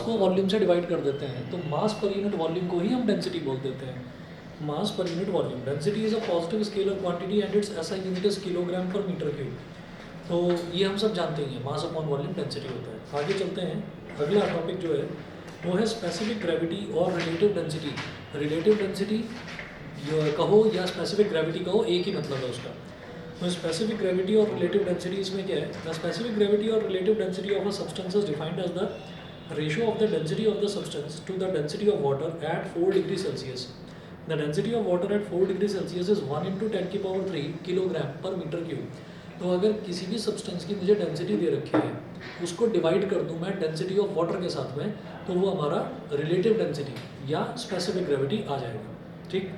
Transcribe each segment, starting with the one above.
को वॉल्यूम से डिवाइड कर देते हैं तो मास पर यूनिट वॉल्यूम को ही हम डेंसिटी बोल देते हैं। Mass per unit volume, density is a positive scalar quantity and its SI unit is kilogram per metre cube. तो ये हम सब जानते ही हैं, मास अपॉन वॉल्यूम डेंसिटी होता है। आगे चलते हैं, अगला टॉपिक जो है वो है स्पेसिफिक ग्रेविटी और रिलेटिव डेंसिटी। रिलेटिव डेंसिटी कहो या स्पेसिफिक ग्रेविटी कहो, एक ही मतलब है उसका। तो स्पेसिफिक ग्रेविटी और रिलेटिव डेंसिटी इसमें क्या है? द स्पेसिफिक ग्रेविटी और relative density of a substance is defined as the ratio of the density of the substance to the density of water at 4 degree Celsius. The density of water at 4 degree Celsius is 1 × 10⁻³ kilogram per metre cube. तो अगर किसी भी substance की मुझे density दे रखी है, उसको divide कर दूं मैं डेंसिटी ऑफ वाटर के साथ में, तो वो हमारा रिलेटिव डेंसिटी या स्पेसिफिक ग्रेविटी आ जाएगा। ठीक,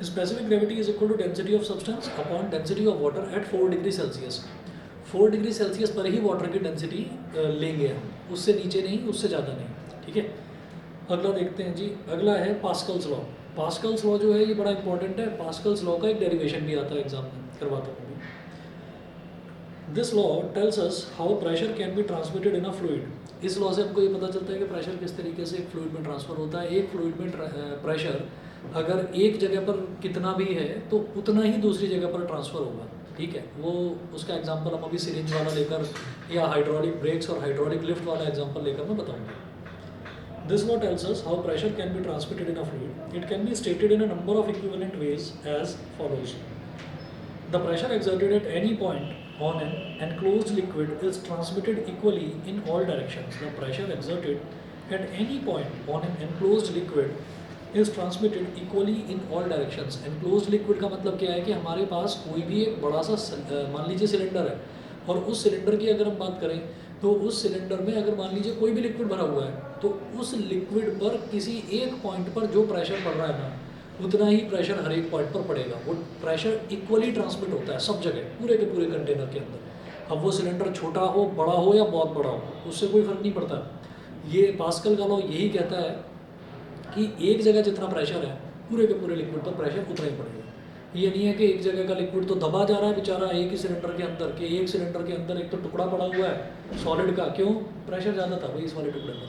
specific gravity is equal to density of substance upon density of water at 4 degree Celsius. 4 degree Celsius पर ही वाटर की डेंसिटी लेंगे हम, उससे नीचे नहीं, उससे ज़्यादा नहीं। ठीक है, अगला देखते हैं जी। अगला है पास्कल्स लॉ। पास्कल्स लॉ जो है ये बड़ा इंपॉर्टेंट है। पास्कल्स लॉ का एक डेरिवेशन भी आता है एग्जाम में, करवाता हूँ। This law tells us how pressure can be transmitted in a fluid. इस लॉ से हमको ये पता चलता है कि प्रेशर किस तरीके से एक फ्लूइड में ट्रांसफ़र होता है। एक फ्लूइड में प्रेशर अगर एक जगह पर कितना भी है तो उतना ही दूसरी जगह पर ट्रांसफ़र होगा। ठीक है, वो उसका एग्जांपल हम अभी सिरिंज वाला लेकर या हाइड्रोलिक ब्रेक्स और हाइड्रोलिक लिफ्ट वाला एग्जांपल लेकर मैं बताऊंगा। This law tells us how pressure can be transmitted in a fluid. It can be stated in a number of equivalent ways as follows. The pressure exerted at any point on an enclosed liquid is transmitted equally in all directions. The pressure exerted at any point on an enclosed liquid is transmitted equally in all directions. Enclosed liquid का मतलब क्या है कि हमारे पास कोई भी एक बड़ा सा मान लीजिए सिलेंडर है, और उस सिलेंडर की अगर हम बात करें तो उस सिलेंडर में अगर मान लीजिए कोई भी लिक्विड भरा हुआ है, तो उस लिक्विड पर किसी एक पॉइंट पर जो प्रेशर पड़ रहा है ना, उतना ही प्रेशर हर एक पॉइंट पर पड़ेगा। वो प्रेशर इक्वली ट्रांसमिट होता है सब जगह, पूरे के पूरे कंटेनर के अंदर। अब वो सिलेंडर छोटा हो, बड़ा हो या बहुत बड़ा हो, उससे कोई फर्क नहीं पड़ता। ये पास्कल का लॉ यही कहता है कि एक जगह जितना प्रेशर है, पूरे के पूरे लिक्विड पर प्रेशर उतना ही पड़ेगा। ये नहीं है कि एक जगह का लिक्विड तो दबा जा रहा है बेचारा एक ही सिलेंडर के अंदर, कि एक सिलेंडर के अंदर एक तो टुकड़ा पड़ा हुआ है सॉलिड का, क्यों? प्रेशर ज़्यादा था भाई इस वाले टुकड़े पर,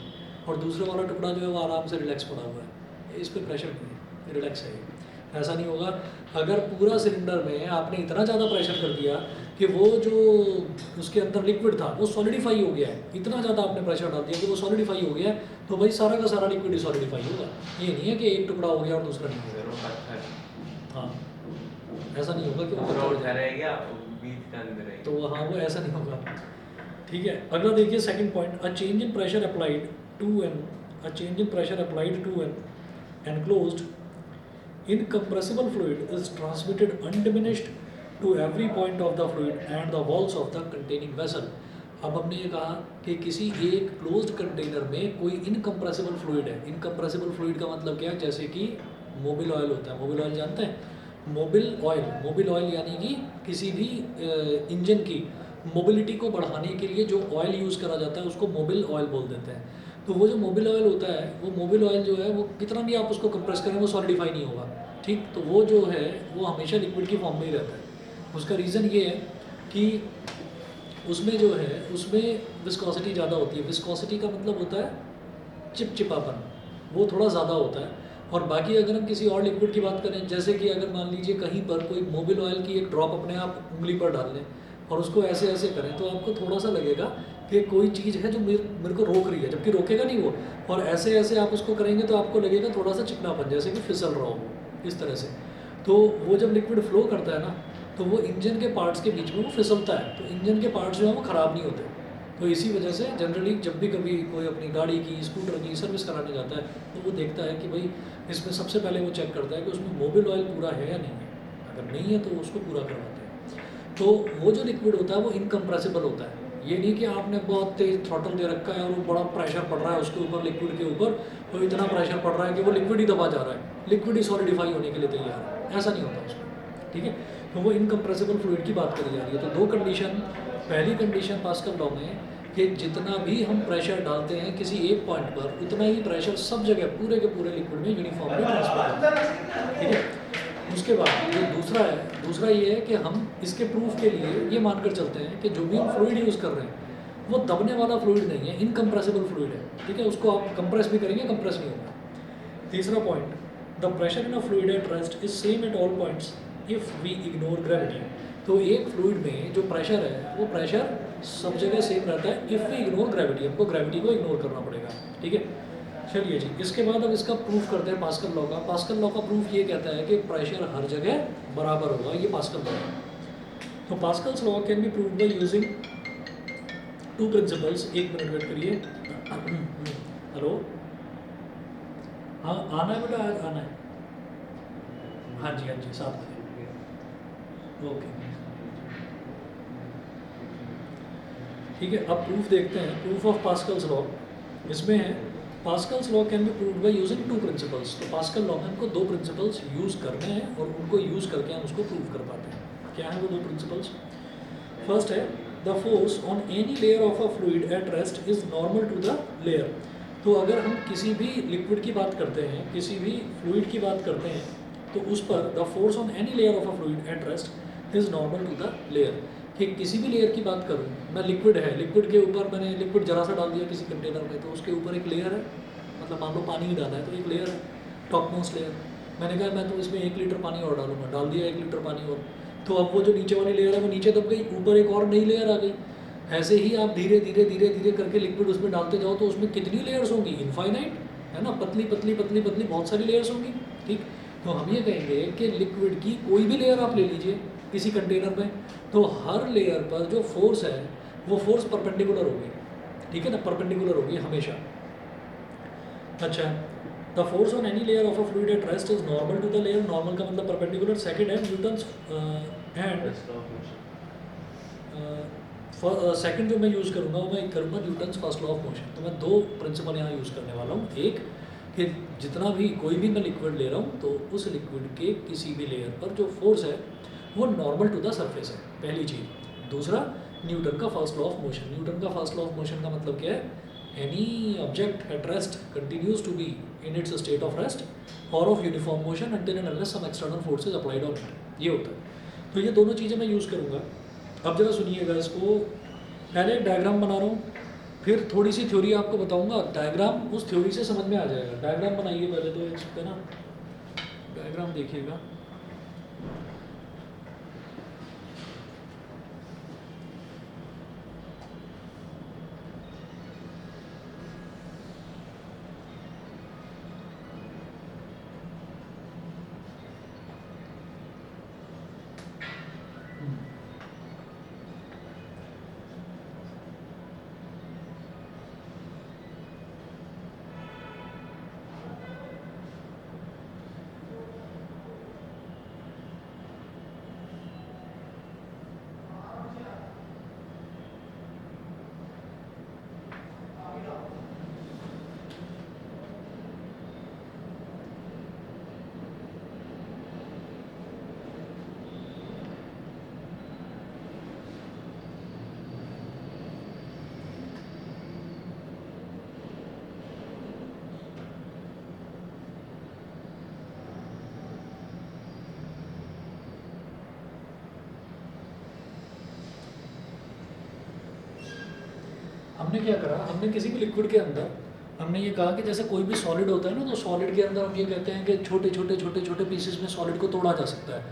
और दूसरे वाला टुकड़ा जो है वो आराम से रिलैक्स पड़ा हुआ है, इस पर प्रेशर नहीं है, रिलैक्स है। ऐसा नहीं होगा। अगर पूरा सिलेंडर में आपने इतना ज़्यादा प्रेशर कर दिया कि वो जो उसके अंदर लिक्विड था वो सॉलिडिफाई हो गया है, इतना ज़्यादा आपने प्रेशर डाल दिया कि वो सॉलिडिफाई हो गया है, तो भाई सारा का सारा लिक्विड ही सॉलिडिफाई होगा। ये नहीं है कि एक टुकड़ा हो गया और दूसरा नहीं हो गया। हाँ, ऐसा नहीं होगा कि वो रहेगा बीच के अंदर है, तो हाँ, वो ऐसा नहीं होगा। ठीक है, अगला देखिए second point. A change in pressure applied to an enclosed incompressible fluid is transmitted undiminished to every point of the fluid and the walls of the containing vessel. अब हमने ये कहा कि किसी एक क्लोज्ड कंटेनर में कोई इनकम्प्रेसिबल फ्लूइड है। इनकम्प्रेसिबल फ्लूइड का मतलब क्या है? जैसे कि मोबिल ऑयल होता है, मोबिल ऑयल जानते हैं? मोबिल ऑयल यानी कि किसी भी इंजन की मोबिलिटी को बढ़ाने के लिए जो ऑयल यूज़ करा जाता है उसको मोबिल ऑयल बोल देते हैं। तो वो जो मोबिल ऑयल होता है, वो मोबिल ऑयल जो है वो कितना भी आप उसको कंप्रेस करें वो सॉलिडिफाई नहीं होगा। ठीक, तो वो जो है वो हमेशा लिक्विड की फॉर्म में ही रहता है। उसका रीज़न ये है कि उसमें जो है उसमें विस्कोसिटी ज़्यादा होती है। विस्कोसिटी का मतलब होता है चिपचिपापन, वो थोड़ा ज़्यादा होता है। और बाकी अगर हम किसी और लिक्विड की बात करें, जैसे कि अगर मान लीजिए कहीं पर कोई मोबिल ऑयल की एक ड्रॉप अपने आप उंगली पर डाल लें और उसको ऐसे ऐसे करें, तो आपको थोड़ा सा लगेगा कि कोई चीज़ है जो मेरे को रोक रही है, जबकि रोकेगा नहीं वो। और ऐसे ऐसे आप उसको करेंगे तो आपको लगेगा थोड़ा सा चिकनापन, जैसे कि फिसल रहा हो इस तरह से। तो वो जब लिक्विड फ्लो करता है ना, तो वो इंजन के पार्ट्स के बीच में वो फिसलता है, तो इंजन के पार्ट्स जो है वो ख़राब नहीं होते। तो इसी वजह से जनरली जब भी कभी कोई अपनी गाड़ी की, स्कूटर की सर्विस कराने जाता है, तो वो देखता है कि भाई इसमें सबसे पहले वो चेक करता है कि उसमें मोबिल ऑयल पूरा है या नहीं है। अगर नहीं है तो उसको पूरा करवाते हैं। तो वो जो लिक्विड होता है वो इनकम्प्रेसिबल होता है। ये नहीं कि आपने बहुत तेज थ्रॉटल दे रखा है और वो बड़ा प्रेशर पड़ रहा है उसके ऊपर, लिक्विड के ऊपर, तो इतना प्रेशर पड़ रहा है कि वो लिक्विड ही दबा जा रहा है, लिक्विड ही सॉलिडिफाई होने के लिए तैयार है, ऐसा नहीं होता उसमें। ठीक है, तो वो इनकम्प्रेसिबल फ्लूइड की बात करी जा रही है। तो दो कंडीशन, पहली कंडीशन पास्कल लॉ में कि जितना भी हम प्रेशर डालते हैं किसी एक पॉइंट पर, उतना ही प्रेशर सब जगह पूरे के पूरे लिक्विड में यूनिफॉर्मली ट्रांसफर होता है। ठीक है, उसके बाद जो दूसरा ये है कि हम इसके प्रूफ के लिए ये मानकर चलते हैं कि जो भी हम फ्लूइड यूज़ कर रहे हैं वो दबने वाला फ्लूइड नहीं है, इनकम्प्रेसिबल फ्लूइड है, ठीक है, उसको आप कंप्रेस भी करेंगे कंप्रेस नहीं होगा। तीसरा point, the pressure in a fluid at rest is same at all points if we ignore gravity. तो एक फ्लूइड में जो प्रेशर है वो प्रेशर सब जगह सेम रहता है इफ़ वी इग्नोर ग्रेविटी, हमको ग्रेविटी को इग्नोर करना पड़ेगा, ठीक है। चलिए जी, इसके बाद अब इसका प्रूफ करते हैं पास्कल लॉ का। पास्कल लॉ का प्रूफ ये कहता है कि प्रेशर हर जगह बराबर होगा, ये पास्कल लॉ है। तो Pascal's law can be prove by using two principles. एक मिनट वेट करिए। हेलो, हाँ आना है बेटा, आज आना है। हाँ जी हाँ जी, 7 बजे, ओके ठीक है। अब प्रूफ देखते हैं, प्रूफ ऑफ पास्कल्स लॉ। इसमें है Pascal's law can be proved by using two principles. तो पास्कल लॉ में हमको दो प्रिंसिपल्स यूज़ करने हैं और उनको यूज़ करके हम उसको प्रूव कर पाते हैं। क्या है वो दो प्रिंसिपल्स? फर्स्ट है the force on any layer of a fluid at rest is normal to the layer. तो अगर हम किसी भी लिक्विड की बात करते हैं, किसी भी फ्लूइड की बात करते हैं, तो उस पर the force on any layer of a fluid at rest is normal to the layer. कि किसी भी लेयर की बात करूँ मैं, लिक्विड है, लिक्विड के ऊपर मैंने लिक्विड जरा सा डाल दिया किसी कंटेनर में, तो उसके ऊपर एक लेयर है, मतलब मान लो पानी ही डाला है तो एक लेयर है, टॉप मोस्ट लेयर। मैंने कहा मैं तो इसमें 1 लीटर पानी और डालूंगा, डाल दिया 1 लीटर पानी और, तो अब वो जो नीचे वाली लेयर है वो नीचे दब गई, ऊपर एक और नई लेयर आ गई। ऐसे ही आप धीरे धीरे धीरे धीरे करके लिक्विड उसमें डालते जाओ तो उसमें कितनी लेयर्स होंगी? इनफाइनाइट, है ना, पतली पतली पतली पतली बहुत सारी लेयर्स होंगी, ठीक। तो हम ये कहेंगे कि लिक्विड की कोई भी लेयर आप ले लीजिए किसी कंटेनर में, तो हर लेयर पर जो फोर्स है वो फोर्स परपेंडिकुलर होगी, ठीक है ना, परपेंडिकुलर होगी हमेशा। अच्छा, the force on any layer of a fluid at rest is normal to the layer. Normal का मतलब परपेंडिकुलर। सेकंड है न्यूटन्स एंड सेकंड जो मैं यूज़ करूँगा वो मैं करूँगा Newton's first law of motion. तो मैं दो प्रिंसिपल यहाँ यूज़ करने वाला हूँ। एक कि जितना भी कोई भी मैं लिक्विड ले रहा हूँ तो उस लिक्विड के किसी भी लेयर पर जो फोर्स है वो नॉर्मल टू द सरफेस है, पहली चीज़। दूसरा, न्यूटन का first law of motion. Newton का फर्स्ट लॉ ऑफ मोशन का मतलब क्या है? Any object at rest continues to be in its state of rest और of uniform motion until and unless some external forces applied on it, ये होता है। तो ये दोनों चीज़ें मैं यूज़ करूँगा। अब जरा सुनिएगा इसको, पहले एक डायग्राम बना रहा हूँ, फिर थोड़ी सी थ्योरी आपको बताऊँगा। डायग्राम उस थ्योरी से समझ में आ जाएगा। डायग्राम बनाइए पहले तो इस पे ना, डायग्राम देखिएगा। हमने क्या करा, हमने किसी भी लिक्विड के अंदर हमने ये कहा कि जैसे कोई भी सॉलिड होता है ना, तो सॉलिड के अंदर हम ये कहते हैं कि छोटे छोटे छोटे छोटे पीसेस में सॉलिड को तोड़ा जा सकता है।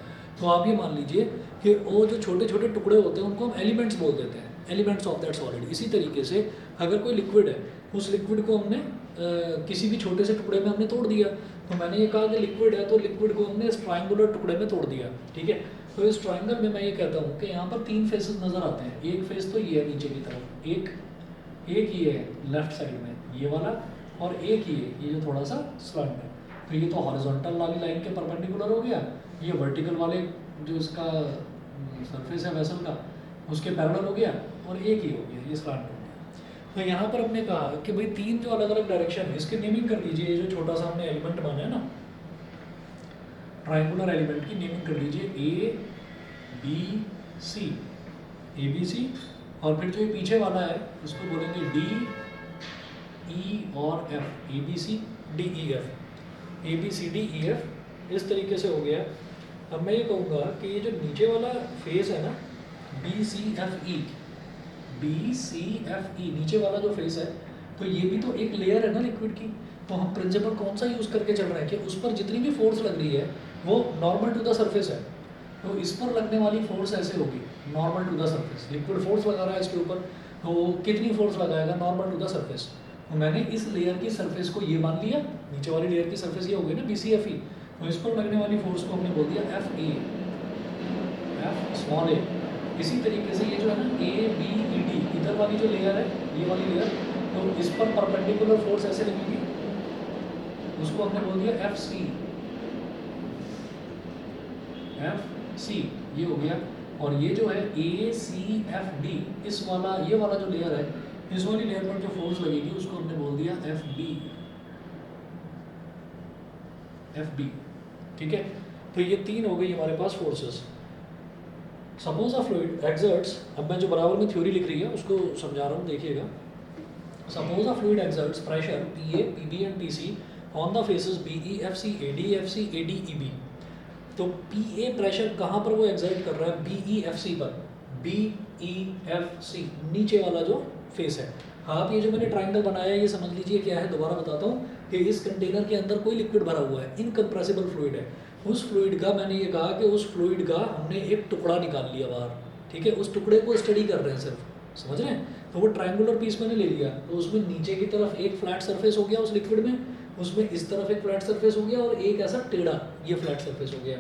तो आप ये मान लीजिए कि वो जो छोटे छोटे टुकड़े होते हैं उनको हम एलिमेंट्स बोल देते हैं, एलिमेंट्स ऑफ दैट सॉलिड। इसी तरीके से अगर कोई लिक्विड है, उस लिक्विड को हमने किसी भी छोटे से टुकड़े में हमने तोड़ दिया। तो मैंने ये कहा कि लिक्विड है तो लिक्विड को हमने इस ट्रायंगुलर टुकड़े में तोड़ दिया, ठीक है। तो इस ट्रायंगल में मैं ये कहता हूँ कि यहाँ पर 3 फेसेस नज़र आते हैं। एक फेस तो ये है नीचे की तरफ, एक ये है लेफ्ट साइड में ये वाला, और एक ये जो थोड़ा सा स्लंट है। तो ये तो हॉरिजॉन्टल वाली लाइन के परपेंडिकुलर हो गया, ये वर्टिकल वाले जो इसका सरफेस है वेसल का उसके पैरेलल हो गया, और एक ही हो गया, ये स्लंट हो गया। तो यहाँ पर हमने कहा कि भाई 3 जो अलग अलग डायरेक्शन है इसके नेमिंग कर लीजिए। ये जो छोटा सा हमने एलिमेंट माना है ना, ट्रायंगुलर एलिमेंट की नेमिंग कर लीजिए ABC, ABC। और फिर जो ये पीछे वाला है उसको बोलेंगे DE और F, ABC DEF, ABCDEF। इस तरीके से हो गया। अब मैं ये कहूँगा कि ये जो नीचे वाला फेस है ना, BCFE, B C F E नीचे वाला जो फेस है, तो ये भी तो एक लेयर है ना लिक्विड की। तो हम प्रिंसिपल कौन सा यूज़ करके चल रहे हैं कि उस पर जितनी भी फोर्स लग रही है वो नॉर्मल टू द सरफेस है। तो इस पर लगने वाली फोर्स ऐसे होगी, normal to the surface. Liquid force लगा रहा है इसके ऊपर, तो कितनी फोर्स लगाएगा, नॉर्मल टू द सरफेस। तो मैंने इस लेयर की सरफेस को ये मान लिया, नीचे वाली लेयर की सरफेस ये हो गई ना बी सी एफ ई। तो इस पर लगने वाली फोर्स को हमने बोल दिया एफ ए, एफ स्मॉल ए। इसी तरीके से ये जो है ना ए बी ई डी, इधर वाली जो लेयर है, ये वाली लेयर, तो इस पर परपेंडिकुलर फोर्स ऐसे लगेगी, उसको हमने बोल दिया एफ सी, एफ सी ये हो गया। और ये जो है ए सी एफ डी, इस वाला ये वाला जो लेयर है, इस वाली लेयर पर जो फोर्स लगेगी उसको हमने बोल दिया एफ बी, एफ बी। ठीक है, तो ये तीन हो गई हमारे पास forces. Suppose a fluid exerts, अब मैं जो बराबर में थ्योरी लिख रही है उसको समझा रहा हूँ, देखिएगा। Suppose a fluid exerts pressure P A P B and P C on the faces B E F C A D F C A D E B. तो पी ए प्रेशर कहाँ पर वो एक्सर्ट कर रहा है, B E F सी पर, B E F सी नीचे वाला जो फेस है। आप ये जो मैंने ट्राइंगल बनाया है ये समझ लीजिए क्या है, दोबारा बताता हूँ कि इस कंटेनर के अंदर कोई लिक्विड भरा हुआ है, इनकम्प्रेसिबल फ्लूइड है। उस फ्लूइड का, मैंने ये कहा कि उस फ्लूइड का हमने एक टुकड़ा निकाल लिया बाहर, ठीक है, उस टुकड़े को स्टडी कर रहे हैं सिर्फ, समझ रहे हैं। तो वो ट्रायंगुलर पीस मैंने ले लिया, तो उसमें नीचे की तरफ एक फ्लैट सरफेस हो गया उस लिक्विड में, उसमें इस तरफ एक फ्लैट सरफेस हो गया और एक ऐसा टेढ़ा ये फ्लैट सरफेस हो गया।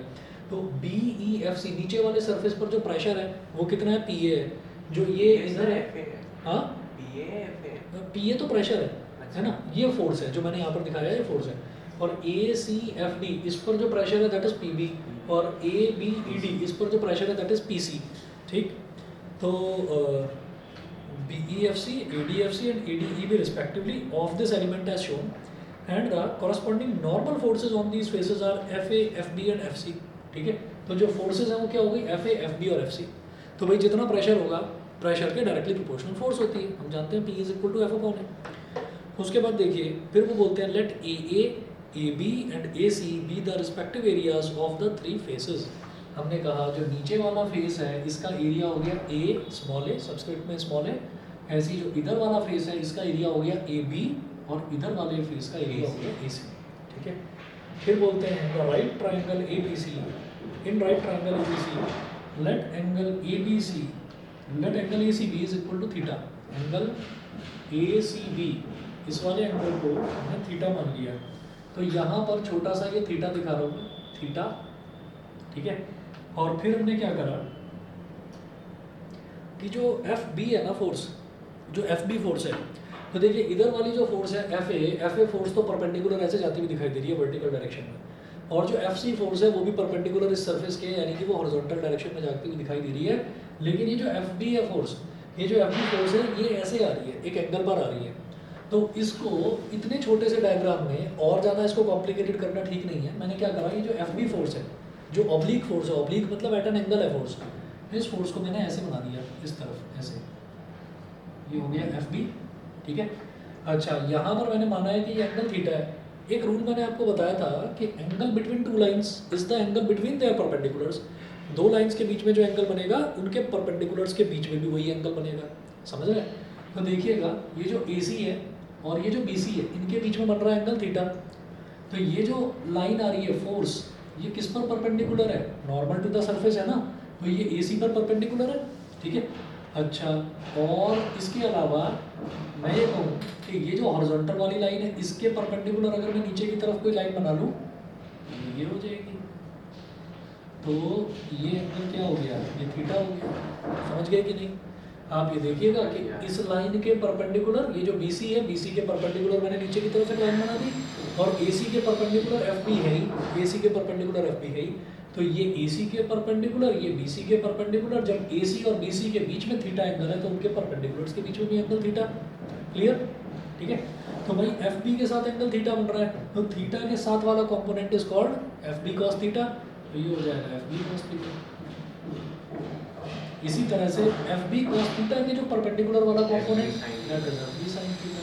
तो बी ई एफ सी नीचे वाले सरफेस पर जो प्रेशर है वो कितना है, पी ए है, जो ये इधर है। हाँ, पी ए तो प्रेशर है ना, ये फोर्स है जो मैंने यहाँ पर दिखाया है, ये फोर्स है। और ए सी एफ डी इस पर जो प्रेशर है दैट इज पी बी, और ए बी ई डी इस पर जो प्रेशर है दैट इज पी सी। ठीक, तो B E F C, A D F C and A D E B respectively of this element as shown, and the corresponding normal forces on these faces are F A, F B and F C. ठीक है, तो जो forces हैं वो क्या हो गई, F A, F B और एफ सी। तो भाई जितना प्रेशर होगा, प्रेशर के डायरेक्टली प्रोपोर्शनल फोर्स होती है, हम जानते हैं P is equal to F upon A. उसके बाद देखिए फिर वो बोलते हैं let A B and A C be the respective areas of the three faces. हमने कहा जो नीचे वाला फेस है इसका एरिया हो गया ए स्मॉल ए, सबस्क्रिप्ट में स्मॉल ए। ऐसे ही जो इधर वाला फेस है इसका एरिया हो गया ए बी, और इधर वाले फेस का एरिया हो गया ए सी। ठीक है, फिर बोलते हैं the right triangle A B C, in right triangle A B C let angle A B C, let angle A C B is equal to theta. Angle A C B, इस वाले angle को हमने theta मान लिया, तो यहाँ पर छोटा सा ये थीटा दिखा रहा हूँ, थीटा। ठीक है, और फिर हमने क्या करा कि जो एफ बी है ना फोर्स, जो एफ बी फोर्स है, तो देखिए इधर वाली जो फोर्स है एफ ए फोर्स तो परपेंडिकुलर ऐसे जाती हुई दिखाई दे रही है वर्टिकल डायरेक्शन में, और जो एफ सी फोर्स है वो भी परपेंडिकुलर इस सरफेस के, यानी कि वो हॉरिजॉन्टल डायरेक्शन में जाती हुई दिखाई दे रही है। लेकिन ये जो एफ बी है फोर्स, ये जो एफ बी फोर्स है ये ऐसे आ रही है, एक एंगल पर आ रही है। तो इसको इतने छोटे से डायग्राम में और ज़्यादा इसको कॉम्प्लिकेटेड करना ठीक नहीं है। मैंने क्या करा, ये जो एफ बी फोर्स है, जो ऑब्लिक फोर्स है, ऑब्लिक मतलब एट एन एंगल है फोर्स, इस फोर्स को मैंने ऐसे बना दिया, इस तरफ ऐसे, ये हो गया एफ बी। ठीक है, अच्छा यहाँ पर मैंने माना है कि ये एंगल थीटा है। एक रूल मैंने आपको बताया था कि angle between two lines is the angle between their perpendiculars. दो लाइंस के बीच में जो एंगल बनेगा उनके परपेंडिकुलर्स के बीच में भी वही एंगल बनेगा, समझ रहे हैं। तो देखिएगा ये जो ए सी है और ये जो बी सी है, इनके बीच में बन रहा है एंगल थीटा। तो ये जो लाइन आ रही है फोर्स, ये किस पर परपेंडिकुलर है, नॉर्मल टू द सरफेस है ना, तो ये ए सी पर परपेंडिकुलर है। ठीक है, अच्छा, और इसके अलावा मैं ये कहूँ कि ये जो हॉरिजॉन्टल वाली लाइन है इसके परपेंडिकुलर अगर मैं नीचे की तरफ कोई लाइन बना लूँ ये हो जाएगी, तो ये एंगल क्या हो गया, ये थीटा हो गया। समझ गए कि नहीं। आप ये देखिएगा कि इस लाइन के परपेंडिकुलर ये जो बी सी है, बी सी के परपेंडिकुलर मैंने नीचे की तरफ एक लाइन बना दी, और ए सी के परपेंडिकुलर एफ बी है ही, ए सी के परपेंडिकुलर एफ बी है ही, तो ये ए सी के परपेंडिकुलर, ये बी सी के परपेंडिकुलर, जब ए सी और बी सी के बीच में थीटा एंगल है तो उनके परपेंडिकुलर्स के बीच में भी एंगल थीटा। क्लियर। ठीक है, तो भाई एफ बी के साथ एंगल थीटा बन रहा है, तो थीटा के साथ वाला component is called F B cos theta, तो ये हो जाएगा एफ बी कॉस थीटा। इसी तरह से एफ बी कॉस थीटा के जो परपेंडिकुलर वाला component that is F B sine theta,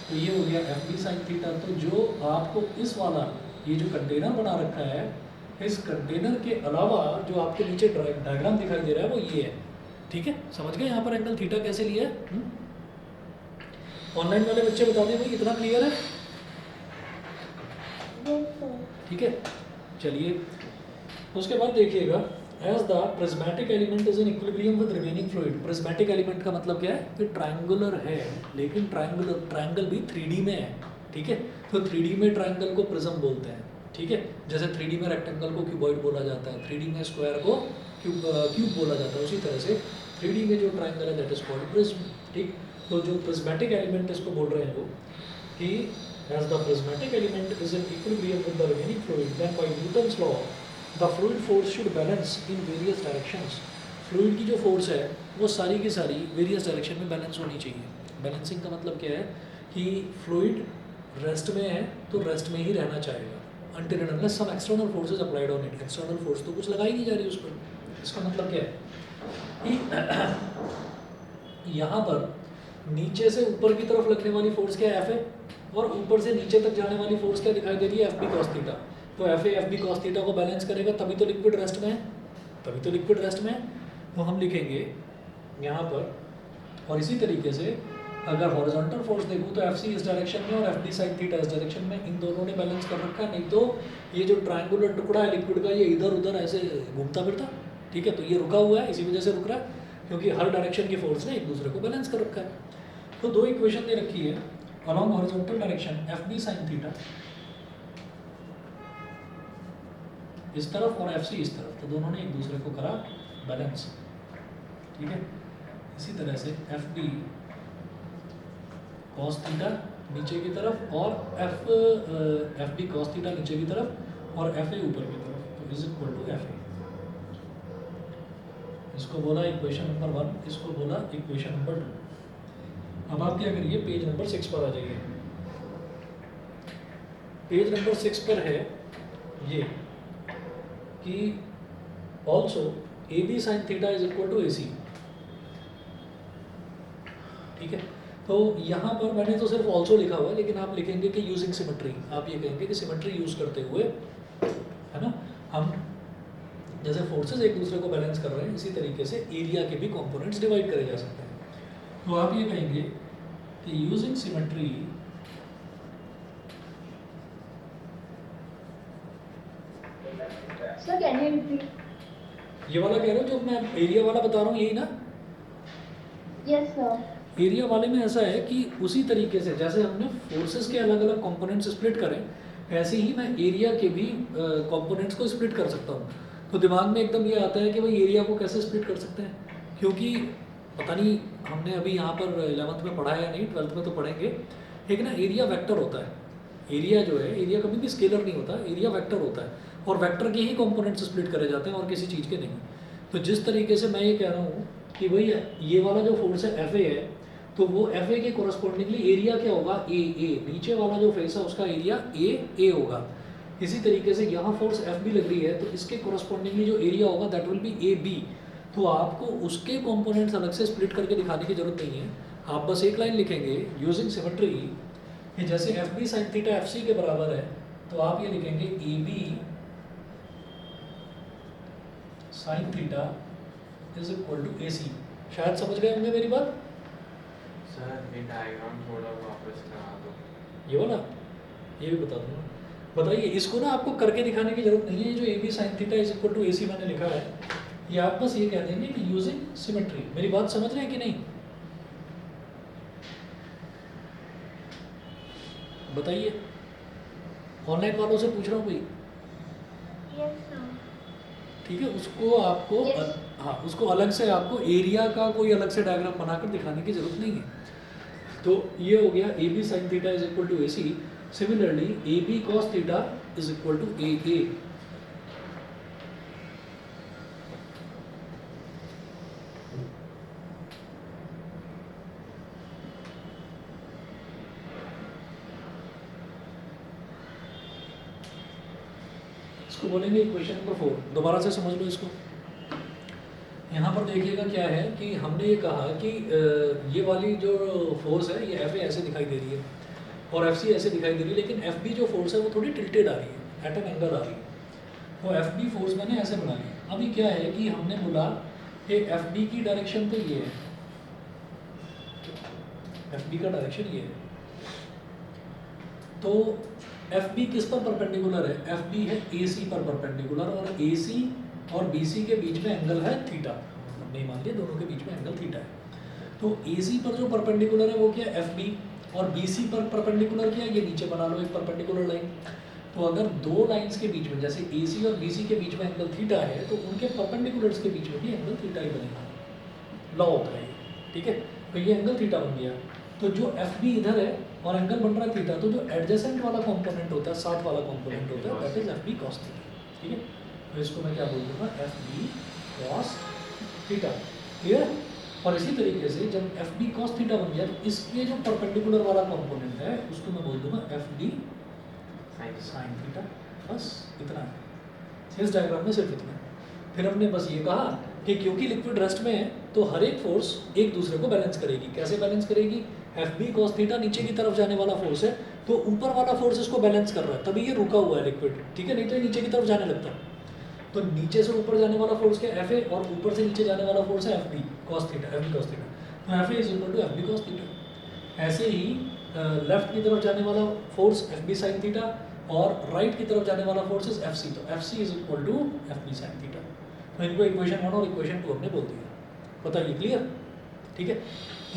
तो ये हो गया एफ बी साइन थीटा। तो जो आपको इस वाला ये जो कंटेनर बना रखा है, इस कंटेनर के अलावा जो आपके नीचे डायग्राम दिखाई दे रहा है वो ये है, ठीक है, समझ गए यहाँ पर एंगल थीटा कैसे लिया है? ऑनलाइन वाले बच्चे बता दें भाई, कितना क्लियर है? ठीक है, चलिए उसके बाद देखिएगा, as the prismatic element is in equilibrium with remaining fluid. Prismatic element का मतलब क्या है कि ट्रायंगुलर है, लेकिन ट्रायंगल भी 3D में है, ठीक है। तो 3D में ट्रायंगल को प्रिज्म बोलते हैं, ठीक है। जैसे 3D में रेक्टेंगल को क्यूबॉइड बोला जाता है, 3D में स्क्वायर को क्यूब बोला जाता है, उसी तरह से 3D में जो ट्रायंगल है दैट इज कॉल्ड प्रिज्म, ठीक। तो जो प्रिज्मेटिक एलिमेंट इसको बोल रहे हैं वो कि as the prismatic element is in equilibrium with the remaining fluid, then by Newton's law the fluid force should balance in various directions। Fluid की जो फोर्स है वो सारी की सारी वेरियस डायरेक्शन में बैलेंस होनी चाहिए। बैलेंसिंग का मतलब क्या है कि फ्लूइड रेस्ट में है तो रेस्ट में ही रहना चाहेगा until and unless some external forces applied on it। External force तो कुछ लगाई नहीं जा रही उस पर। इसका मतलब क्या है कि यहाँ पर नीचे से ऊपर की तरफ लगने वाली फोर्स क्या है, एफ है, और ऊपर से नीचे तक जाने वाली फोर्स क्या दिखाई दे रही है, एफ बी कॉस थीटा। तो F A F B cos theta को बैलेंस करेगा तभी तो लिक्विड रेस्ट में है, तभी तो लिक्विड रेस्ट में है। तो हम लिखेंगे यहाँ पर, और इसी तरीके से अगर हॉरिजॉन्टल फोर्स देखूँ तो एफ सी इस डायरेक्शन में और एफ डी साइन थीटा इस डायरेक्शन में, इन दोनों ने बैलेंस कर रखा। नहीं तो ये जो ट्रायंगुलर टुकड़ा है लिक्विड का, ये इधर उधर ऐसे घूमता फिरता, ठीक है। तो ये रुका हुआ है, इसी वजह से रुक रहा है क्योंकि हर डायरेक्शन की फोर्स ने एक दूसरे को बैलेंस कर रखा है। तो दो इक्वेशन दे रखी है along horizontal direction F B sine theta इस तरफ और एफ सी इस तरफ, तो दोनों ने एक दूसरे को करा बैलेंस, ठीक है। इसी तरह से एफ बी कॉस थीटा नीचे की तरफ और एफ बी कॉस थीटा नीचे की तरफ और एफ ए ऊपर की तरफ, तो is equal to F A. इसको बोला इक्वेशन नंबर 1, इसको बोला इक्वेशन नंबर 2। अब आप क्या करिए, पेज नंबर 6 पर आ जाइए। पेज नंबर 6 पर है ये कि also A B sine theta is equal to A C, ठीक है। तो यहाँ पर मैंने तो सिर्फ ऑल्सो लिखा हुआ है, लेकिन आप लिखेंगे कि यूजिंग सिमेट्री। आप ये कहेंगे कि सिमेट्री यूज करते हुए, है ना, हम जैसे फोर्सेस एक दूसरे को बैलेंस कर रहे हैं, इसी तरीके से एरिया के भी कंपोनेंट्स डिवाइड करे जा सकते हैं। तो आप ये कहेंगे कि using symmetry sir can you repeat? ये वाला कह रहे हो जो मैं एरिया वाला बता रहा हूँ, यही ना? Yes sir. एरिया वाले में ऐसा है कि उसी तरीके से जैसे हमने फोर्सेस के अलग अलग कंपोनेंट्स स्प्लिट करें, ऐसे ही मैं एरिया के भी कंपोनेंट्स को स्प्लिट कर सकता हूँ। तो दिमाग में एकदम ये आता है कि भाई एरिया को कैसे स्प्लिट कर सकते हैं, क्योंकि पता नहीं हमने अभी यहाँ पर 11th में पढ़ा है या नहीं, 12th में तो पढ़ेंगे। एक ना एरिया वेक्टर होता है। एरिया जो है, एरिया कभी भी स्केलर नहीं होता, एरिया वेक्टर होता है, और वेक्टर के ही कंपोनेंट्स स्प्लिट करे जाते हैं और किसी चीज़ के नहीं। तो जिस तरीके से मैं ये कह रहा हूँ कि भाई ये वाला जो फोर्स है एफ ए है, तो वो एफ ए के कोरस्पॉन्डिंगली एरिया क्या होगा, ए। नीचे वाला जो फेस है उसका एरिया ए होगा। इसी तरीके से यहाँ फोर्स एफ बी लग रही है, तो इसके कोरस्पॉन्डिंगली जो एरिया होगा that will be A B. तो आपको उसके कंपोनेंट्स अलग से स्प्लिट करके दिखाने की जरूरत नहीं है, आप बस एक लाइन लिखेंगे यूजिंग सिमेट्री कि जैसे F B sine theta F C के बराबर है, तो आप ये लिखेंगे A B sine theta is equal to A C. शायद समझ गए होंगे मेरी बात। सर ये डायग्राम थोड़ा वापस करा दो। ये वाला ये भी बता दूंगा। बताइए, इसको ना आपको करके दिखाने की जरूरत नहीं है। ये जो A B sine theta is equal to A C मैंने लिखा है, ये आप बस ये कह देंगे कि यूजिंग सिमेट्री। मेरी बात समझ रहे हैं कि नहीं? बताइए, ऑनलाइन वालों से पूछ रहा हूँ भाई। Yes sir. ठीक है, उसको आपको Yes. हाँ, उसको अलग से आपको एरिया का कोई अलग से डायग्राम बनाकर दिखाने की जरूरत नहीं है। तो ये हो गया A B sine theta is equal to A C. Similarly A B cos theta is equal to A A. इसको बोलेंगे इक्वेशन नंबर 4। दोबारा से समझ लो इसको। यहाँ पर देखिएगा क्या है कि हमने ये कहा कि ये वाली जो फोर्स है ये एफ ए ऐसे दिखाई दे रही है और एफ सी ऐसे दिखाई दे रही है, लेकिन एफ बी जो फोर्स है वो थोड़ी टिल्टेड आ रही है, एट एन एंगल आ रही है। तो एफ बी फोर्स मैंने ऐसे बना ली। अभी क्या है कि हमने बोला ये एफ बी की डायरेक्शन तो ये है, एफ बी का डायरेक्शन ये है, तो एफ बी किस पर परपेंडिकुलर है? एफ बी है ए सी पर परपेंडिकुलर, और ए सी और बी सी के बीच में एंगल है थीटा। हमने मान लिया दोनों के बीच में एंगल थीटा है। तो ए सी पर जो परपेंडिकुलर है वो क्या है? F B. और बी सी पर परपेंडिकुलर क्या है? ये नीचे बना लो एक परपेंडिकुलर लाइन। तो अगर दो लाइंस के बीच में, जैसे ए सी और बी सी के बीच में एंगल थीटा है, तो उनके परपेंडिकुलर्स के बीच में भी एंगल थीटा ही बनेगा। लॉ होता है ये, ठीक है। तो ये एंगल थीटा बन गया। तो जो एफ बी इधर है और एंगल बन रहा है थीटा, तो जो एडजेसेंट वाला कंपोनेंट होता है, साथ वाला कंपोनेंट होता है, that is F B cos theta, ठीक है। तो इसको मैं क्या बोल दूंगा? F B cos theta. Clear? और इसी तरीके से जब एफ बी कॉस थीटा बन गया, तो इसके जो परपेंडिकुलर वाला कंपोनेंट है उसको मैं बोल दूंगा एफ बी साइन थीटा। बस इतना है इस डायग्राम में, सिर्फ इतना। फिर हमने बस ये कहा कि क्योंकि लिक्विड रेस्ट में है तो हर एक फोर्स एक दूसरे को बैलेंस करेगी। कैसे बैलेंस करेगी? एफ बी कॉस थीटा नीचे की तरफ जाने वाला फोर्स है, तो ऊपर वाला फोर्स इसको बैलेंस कर रहा है, तभी ये रुका हुआ है लिक्विड, ठीक है। नहीं तो ये नीचे की तरफ जाने लगता है। तो नीचे से ऊपर जाने वाला फोर्स क्या? एफ ए, और ऊपर से नीचे जाने वाला फोर्स है F B cos theta, F B cos theta. तो F A is equal to F B cos theta. ऐसे ही लेफ्ट की तरफ जाने वाला force F B sine theta, और राइट की तरफ जाने वाला फोर्स इज एफ सी, तो F C is equal to F B sine theta. तो इनको इक्वेशन 1 और इक्वेशन 2 हमने बोल दिया। बताइए, क्लियर? ठीक है।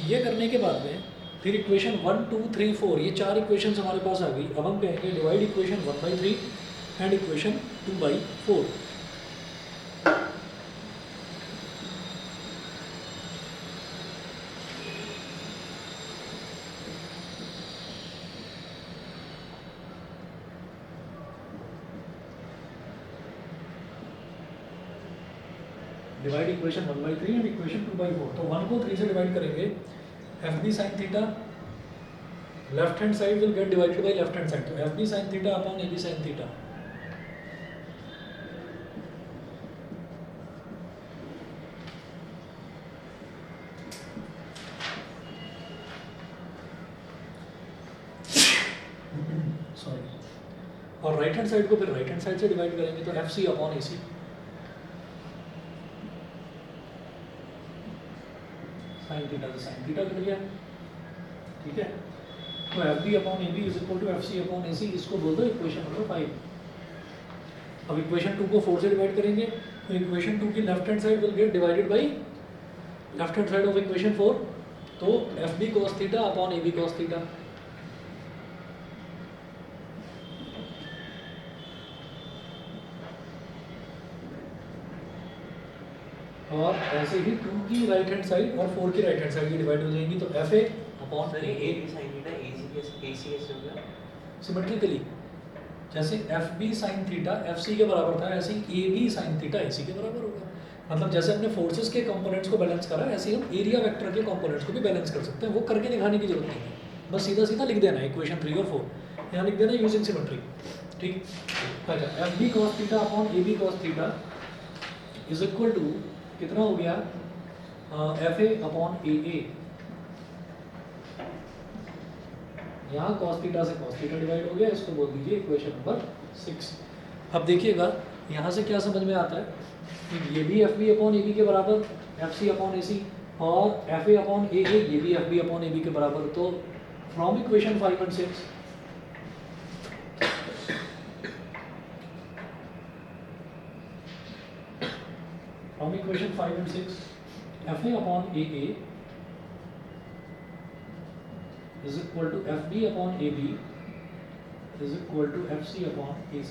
ये करने के बाद में फिर इक्वेशन 1, 2, 3, 4 ये 4 इक्वेशन हमारे पास आ गई। अब हम कहेंगे divide equation 1/3 and equation 2/4। Divide equation 1/3 and equation 2/4। तो 1 को 3 से डिवाइड करेंगे, F B sine theta, left hand side will get divided by left hand side, तो F B sine theta upon A B sine theta. Sorry. और right hand side को फिर right hand side से divide करेंगे, तो F C upon A C sine theta से sine theta cut गया, ठीक है। तो F B upon A B is equal to F C upon A C, इसको बोल दो इक्वेशन नंबर 5। अब इक्वेशन 2 को 4 से डिवाइड करेंगे, तो इक्वेशन 2 की left hand side will get divided by left hand side of equation 4, तो F B cos theta upon A B cos theta. और ऐसे ही 2 की राइट हैंड साइड और 4 की राइट हैंड साइड की डिवाइड हो जाएंगी, तो एफ ए अपॉन सर ये A B sine theta A C कैसे हो गया? सिमेट्रिकली, जैसे F B sine theta F C के बराबर था, ऐसे ही A B sine theta A C के बराबर होगा। मतलब जैसे हमने फोर्सेस के कंपोनेंट्स को बैलेंस करा, ऐसे ही हम एरिया वेक्टर के कंपोनेंट्स को भी बैलेंस कर सकते हैं। वो करके दिखाने की जरूरत नहीं है, बस सीधा सीधा लिख देना है इक्वेशन 3 और 4 यहाँ लिख देना यूजिंग सिमेट्री, ठीक। अच्छा, F B cos theta upon A B cos theta is equal to कितना हो गया? F A upon A A. यहाँ कॉस थीटा से कॉस थीटा डिवाइड हो गया, इसको बोल दीजिए इक्वेशन नंबर 6। अब देखिएगा यहाँ से क्या समझ में आता है कि ये भी F B upon A B के बराबर, एफ सी अपॉन ए सी, और F A upon A A ये भी F B upon A B के बराबर। तो from equation 5 and 6 from equation 5 and 6, Fa upon AA is equal to Fb upon AB is equal to Fc upon AC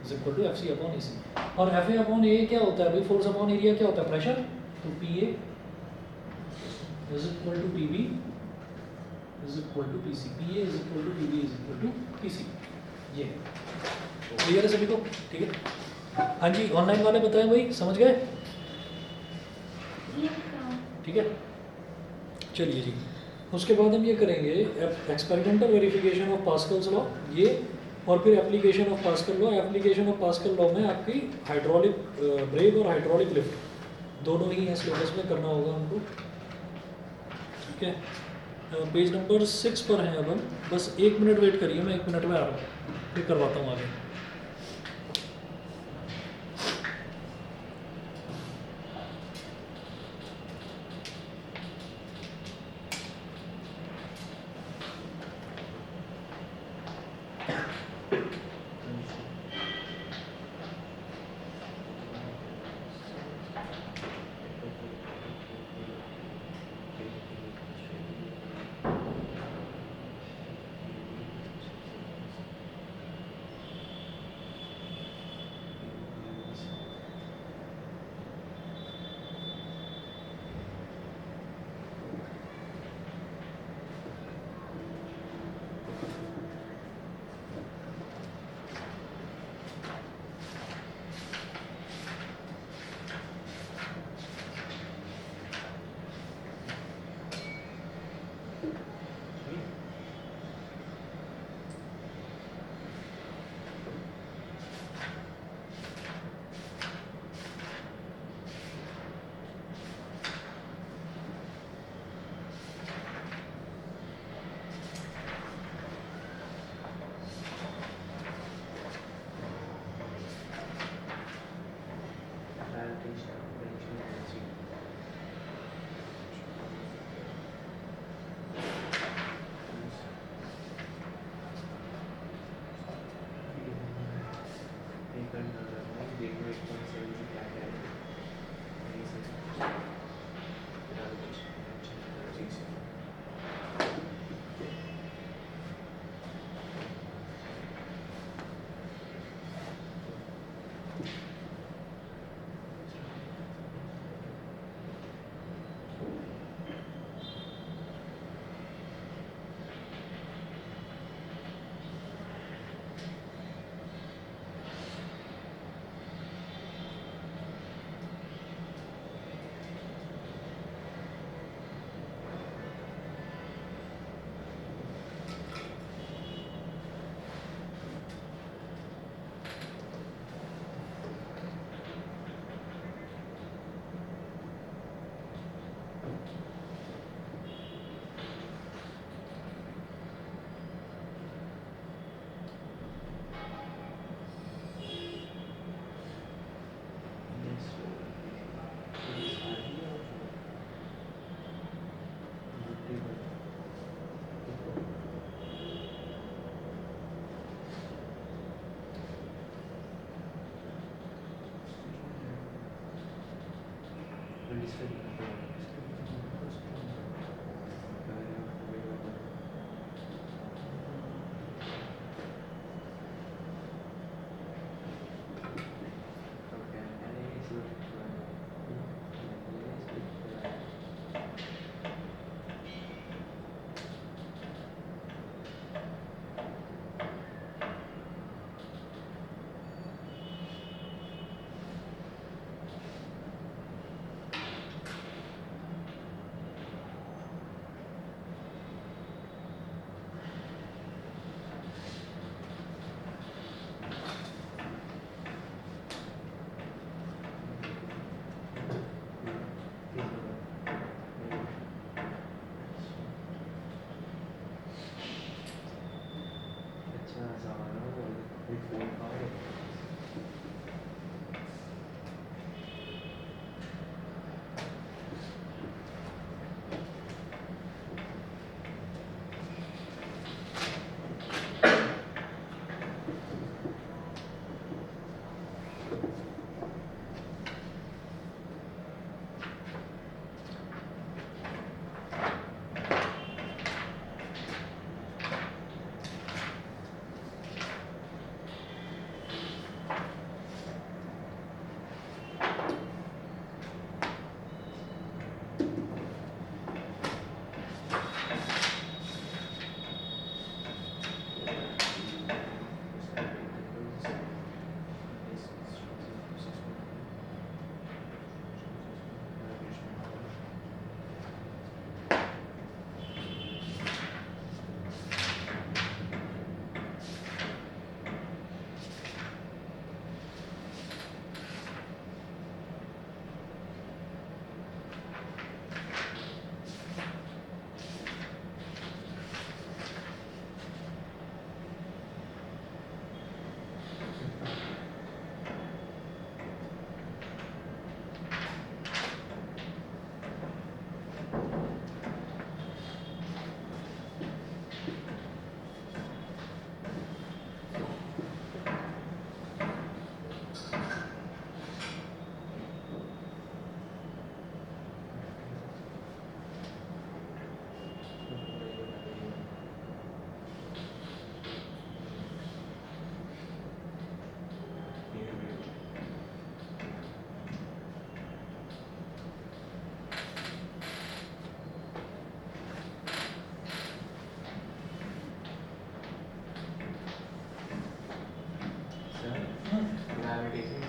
is equal to Fc upon AC। और Fa upon AA क्या होता है भाई? Force upon area क्या होता है? Pressure. तो Pa is equal to Pb is equal to Pc, Pa is equal to Pb is equal to Pc। ये क्लियर है सभी को? ठीक है। हाँ जी, ऑनलाइन वाले बताएं भाई, समझ गए? Yes, sir. ठीक है, चलिए जी। उसके बाद हम ये करेंगे experimental verification of Pascal's law, ये, और फिर application of Pascal law. Application of Pascal law में आपकी हाइड्रोलिक ब्रेक और हाइड्रोलिक लिफ्ट दोनों ही है सिलेबस में, करना होगा हमको, ठीक है। पेज नंबर 6 पर हैं अब हम, बस 1 मिनट वेट करिए, मैं 1 मिनट में आ रहा हूँ, फिर करवाता हूँ आगे।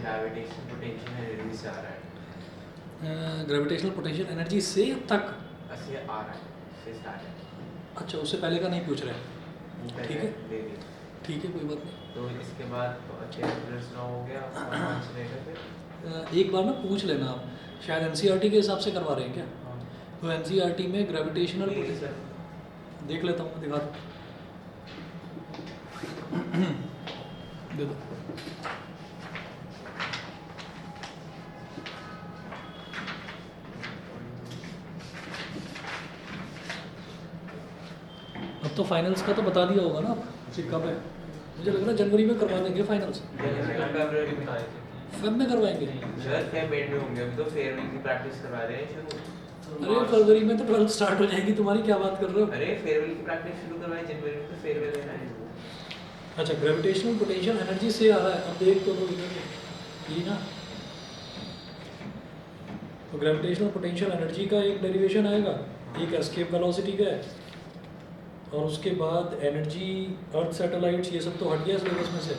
ग्रेविटेशनल पोटेंशियल एनर्जी से आ रहा है, ग्रेविटेशनल पोटेंशियल एनर्जी से तक। ऐसे आ रहा है, से स्टार्ट है। अच्छा, उससे पहले का नहीं पूछ रहे। वो पहले ठीक है। ले ली। ठीक है, कोई बात नहीं। तो इसके बाद केप्लर्स लॉ हो गया, और कौन से रहेगा फिर? एक बार ना पूछ लेना आप, शायद एनसीईआरटी के हिसाब से करवा रहे हैं क्या? हाँ। तो एनसीईआरटी में ग्रेविटेशनल नहीं सर, देख लेता हूँ, दिखा दो। दे दो। अब तो फाइनल्स का तो बता दिया होगा ना आप कि कब है? मुझे लग रहा है जनवरी में करवा देंगे फाइनल्स। फरवरी में आए थे। फेब में करवाएंगे? सर फेब एंड में होंगे, अभी तो फेयरवेल की प्रैक्टिस करवा रहे हैं शुरू। अरे फरवरी में तो 12th स्टार्ट हो जाएगी, तुम्हारी क्या बात कर रहे हो? अरे फेयरवेल की प्रैक्टिस शुरू करवाए, जनवरी में तो फेयरवेल लेना है। अच्छा, ग्रेविटेशनल पोटेंशियल एनर्जी से आ रहा है। अब देख तो लो इधर ये ना, तो ग्रेविटेशनल पोटेंशियल एनर्जी का एक डेरिवेशन आएगा, एक एस्केप वेलोसिटी का है, और उसके बाद एनर्जी, अर्थ सैटेलाइट्स, ये सब तो हट गया सिलेबस में से।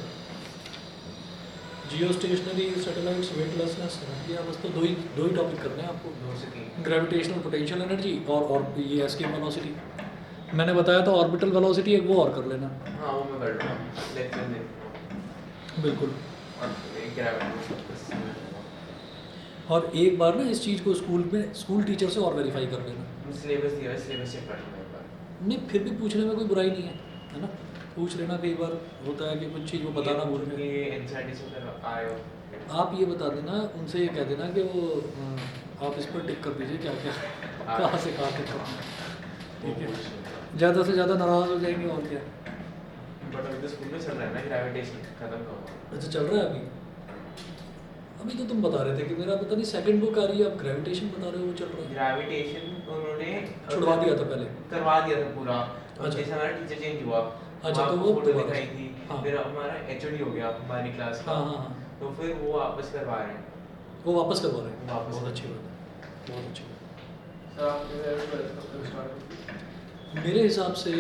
जियो स्टेशनरी सैटेलाइट्स, वेटलेसनेस हट गया। बस तो दो ही टॉपिक करने हैं आपको, 2 से 3। ग्रेविटेशनल पोटेंशियल एनर्जी और ये एस्केप वेलोसिटी। मैंने बताया था ऑर्बिटल वेलोसिटी, एक वो और कर लेना। हाँ वो मैं कर लूँगा, लेक्चर दे। बिल्कुल। और एक ग्रेविटी। और एक बार ना इस चीज़ को स्कूल टीचर से और वेरीफाई कर लेना। सिलेबस दिया है, सिलेबस चेक कर लूँगा एक बार। नहीं, फिर भी पूछने में कोई बुराई नहीं है ना? पूछ लेना, कई बार होता है कि कुछ चीज़ वो बताना भूल गए। ये एनसीईआरटी से सर आए हो। आप ये बता देना, उनसे ये कह देना कि वो आप इस पर टिक कर दीजिए क्या क्या कहाँ से कहाँ तक करना है। ठीक है, ज़्यादा से ज़्यादा नाराज़ हो जाएंगे और क्या। बट अभी तो स्कूल में चल रहा है ना ग्रेविटेशन, खत्म का हुआ। अच्छा, चल रहा है अभी? अभी तो तुम बता रहे थे कि मेरा पता नहीं सेकंड बुक आ रही है, आप ग्रेविटेशन बता रहे हो, वो चल रहा है। ग्रेविटेशन उन्होंने छुड़वा दिया था पहले। करवा दिया था पूरा। अच्छा। जैसे हमारा टीचर चेंज हुआ, अच्छा, तो वहाँ वो फोटो दोबारा। दिखाई थी, हाँ। फिर हमारा एचओडी हो गया हमारी क्लास का। हाँ हाँ हाँ, तो फिर वो वापस करवा रहे हैं। वो वापस करवा रहे हैं। वापस। बहुत अच्छी बात है, बहुत अच्छी बात है। सर आपके कब तक स्टार्ट होगी? मेरे हिसाब से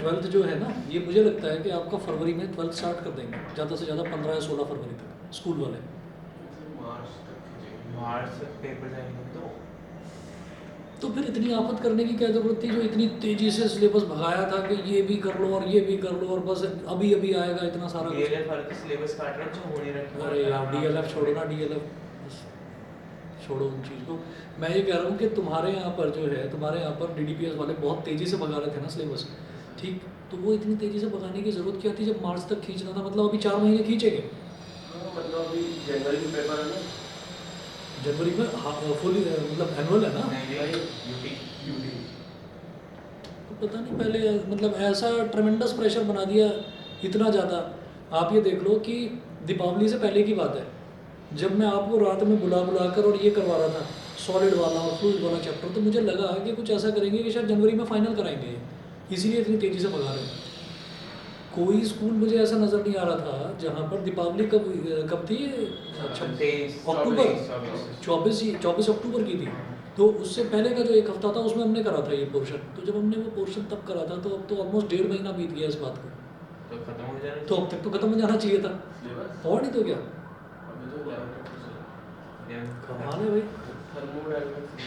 12th जो है ना, ये मुझे लगता है कि आपका फरवरी में 12th स्टार्ट कर देंगे, ज़्यादा से ज़्यादा 15 या 16 फरवरी तक स्कूल वाले। मार्च तक की जाएगी। मार्च तक पेपर जाएंगे तो फिर इतनी आफत करने की क्या जरूरत थी, जो इतनी तेजी से सिलेबस भगाया था कि ये भी कर लो और ये भी कर लो, और बस अभी अभी आएगा इतना सारा कुछ। डीएलएफ वाले तो सिलेबस काट रहे हैं, जो होने रखा। अरे यार, डीएलएफ छोड़ो ना, डीएलएफ छोड़ो उन चीज़ को। मैं ये कह रहा हूँ कि तुम्हारे यहाँ पर जो है, तुम्हारे यहाँ पर डीडीपीएस वाले बहुत तेज़ी से भगा रहे थे ना सिलेबस, ठीक? तो वो इतनी तेज़ी से भगाने की ज़रूरत क्या थी जब मार्च तक खींचना था? मतलब अभी 4 महीने खींचेंगे। हाँ, मतलब अभी जनवरी में पेपर है ना। जनवरी में फुल मतलब एनुअल है ना? नहीं यूटी यूटी। तो पता नहीं, पहले मतलब ऐसा ट्रेमेंडस प्रेशर बना दिया, इतना ज़्यादा। आप ये देख लो कि दीपावली से पहले की बात है, जब मैं आपको रात में बुला कर और ये करवा रहा था सॉलिड वाला और फ्लूइड वाला चैप्टर, तो मुझे लगा कि कुछ ऐसा करेंगे कि शायद जनवरी में फाइनल कराएंगे, इसीलिए इतनी तेज़ी से भगा रहे हैं। कोई स्कूल मुझे ऐसा नज़र नहीं आ रहा था जहाँ पर दीपावली कब थी? 24 24 अक्टूबर की थी। तो उससे पहले का जो एक हफ्ता था उसमें हमने करा था ये पोर्शन। तो जब हमने वो पोर्शन तब करा था, तो अब तो ऑलमोस्ट 1.5 महीना बीत गया इस बात को। तो खत्म हो जाना। तो अब तक तो खत्म हो जाना चाहिए था, सिलेबस और नहीं तो क्या। अभी तो 11 तक चल रहा है। कमाल है भाई। थर्मोडायनामिक्स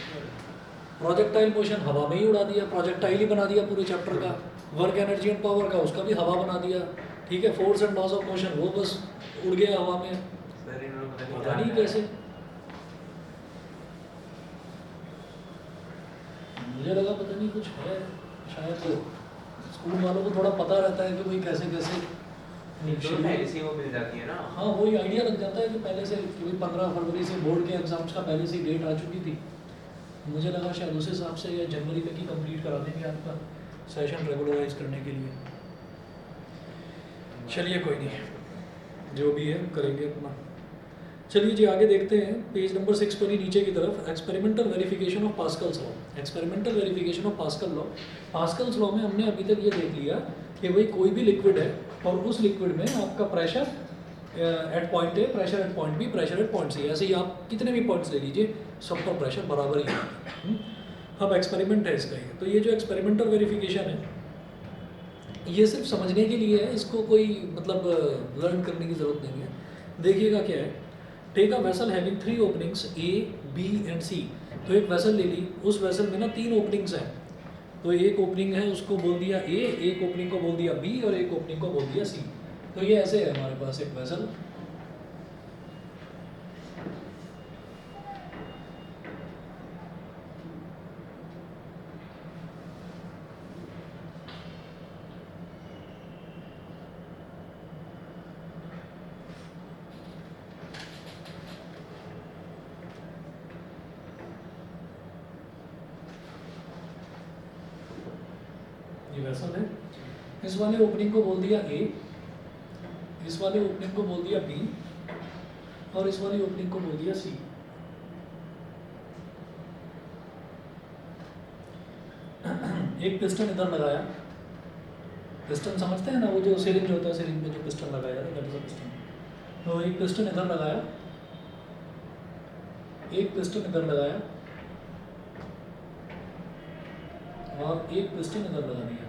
प्रोजेक्टाइल मोशन हवा में ही उड़ा दिया, प्रोजेक्टाइल ही बना दिया पूरे चैप्टर का। वर्क एनर्जी एंड पावर का उसका भी हवा बना दिया, ठीक है। Force and loss of motion वो बस उड़ गया हवा में, सर इन्होंने पता नहीं कैसे। मुझे लगा पता नहीं कुछ है, शायद स्कूल वालों को थोड़ा पता रहता है कि भाई कैसे कैसे तो पहले से वो मिल जाती है ना। हाँ, वही आइडिया लग जाता है कि पहले से, क्योंकि 15 फरवरी से बोर्ड के एग्जाम्स का पहले से डेट आ चुकी थी। मुझे लगा शायद उस हिसाब से या जनवरी तक ही कंप्लीट करा देंगे आपका सेशन रेगुलराइज करने के लिए। चलिए कोई नहीं, जो भी है करेंगे अपना। चलिए जी आगे देखते हैं, पेज नंबर 6 पर ही नीचे की तरफ, experimental verification of Pascal's law. Experimental verification of Pascal law. Pascal's law में हमने अभी तक ये देख लिया कि भाई कोई भी लिक्विड है और उस लिक्विड में आपका pressure at point A, pressure at point B, pressure at point C, ऐसे ही आप कितने भी पॉइंट्स ले लीजिए, सब पर प्रेशर बराबर ही है। अब एक्सपेरिमेंट है इसका ये। तो ये जो एक्सपेरिमेंटल वेरिफिकेशन है, ये सिर्फ समझने के लिए है, इसको कोई मतलब लर्न करने की ज़रूरत नहीं है। देखिएगा क्या है, take a vessel having 3 openings A B and C. तो एक वेसल ले ली, उस वेसल में ना 3 ओपनिंग्स हैं। तो एक ओपनिंग है उसको बोल दिया ए, एक ओपनिंग को बोल दिया बी और एक ओपनिंग को बोल दिया सी। तो ये ऐसे है हमारे पास एक वेसल। ये वेसल है, इस वाले ओपनिंग को बोल दिया ए, इस वाले ओपनिंग को बोल दिया बी और इस वाली ओपनिंग को बोल दिया सी। एक पिस्टन इधर लगाया, पिस्टन समझते हैं ना, वो जो सिरिंज होता है, सिरिंज में जो पिस्टन लगाया जाता है पिस्टन। तो एक पिस्टन इधर लगाया, एक पिस्टन इधर लगाया और एक पिस्टन इधर लगा दिया।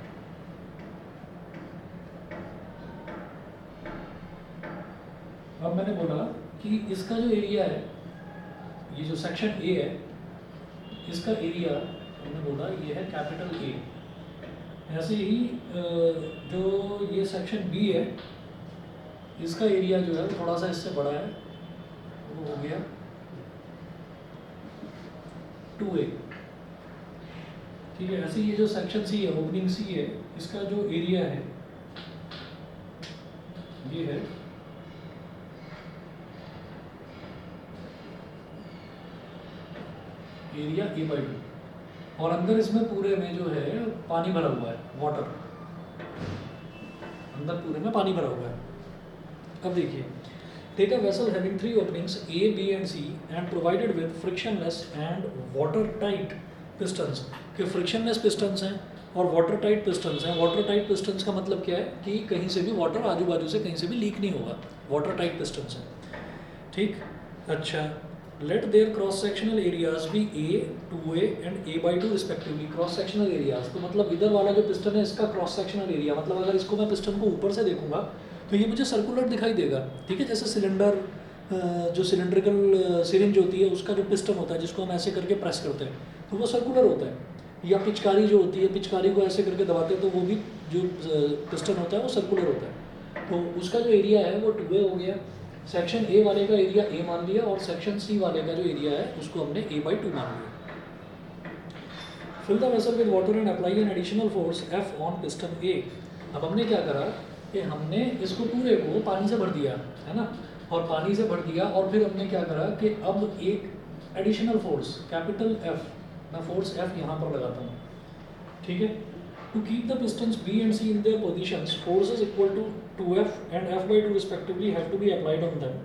अब मैंने बोला कि इसका जो एरिया है, ये जो सेक्शन ए है, इसका एरिया हमने बोला ये है कैपिटल ए। ऐसे ही जो ये सेक्शन बी है, इसका एरिया जो है थोड़ा सा इससे बड़ा है, वो हो गया 2A। ठीक है, ऐसे ये जो सेक्शन सी है, ओपनिंग सी है, इसका जो एरिया है ये है एरिया A/2 और अंदर इसमें पूरे में जो है पानी भरा हुआ है, वाटर, अंदर पूरे में पानी भरा हुआ है। अब देखिए, take a vessel having 3 openings A, B and C and provided with frictionless and watertight pistons। कि फ्रिक्शनलेस पिस्टन्स हैं और वाटर टाइट पिस्टन्स हैं। वाटर टाइट पिस्टन्स का मतलब क्या है कि कहीं से भी वाटर आजू बाजू से कहीं से भी लीक नहीं होगा, वाटर टाइट पिस्टन्स हैं। ठीक, अच्छा, let their cross sectional areas भी A, 2A and A/2 respectively. Cross sectional areas तो मतलब इधर वाला जो पिस्टन है इसका क्रॉस सेक्शनल एरिया, मतलब अगर इसको मैं पिस्टन को ऊपर से देखूंगा तो ये मुझे सर्कुलर दिखाई देगा। ठीक है, जैसे सिलेंडर, जो सिलेंड्रिकल सिरिंज होती है उसका जो पिस्टन होता है जिसको हम ऐसे करके प्रेस करते हैं तो वो सर्कुलर होता है। या पिचकारी जो होती है, पिचकारी को ऐसे करके दबाते हैं तो वो भी जो पिस्टन होता है वो सर्कुलर होता है। तो उसका जो एरिया है वो 2A हो गया। सेक्शन ए वाले का एरिया A मान लिया और सेक्शन सी वाले का जो एरिया है उसको हमने A/2 मान लिया। Fill the vessel with water and apply an additional force F on piston A। अब हमने क्या करा कि हमने इसको पूरे को पानी से भर दिया, है ना, और पानी से भर दिया और फिर हमने क्या करा कि अब एक एडिशनल फोर्स कैपिटल F, मैं फोर्स F यहाँ पर लगाता हूँ। ठीक है, to keep the pistons B and C in their positions, forces equal to 2F and F/2 respectively have to be applied on them.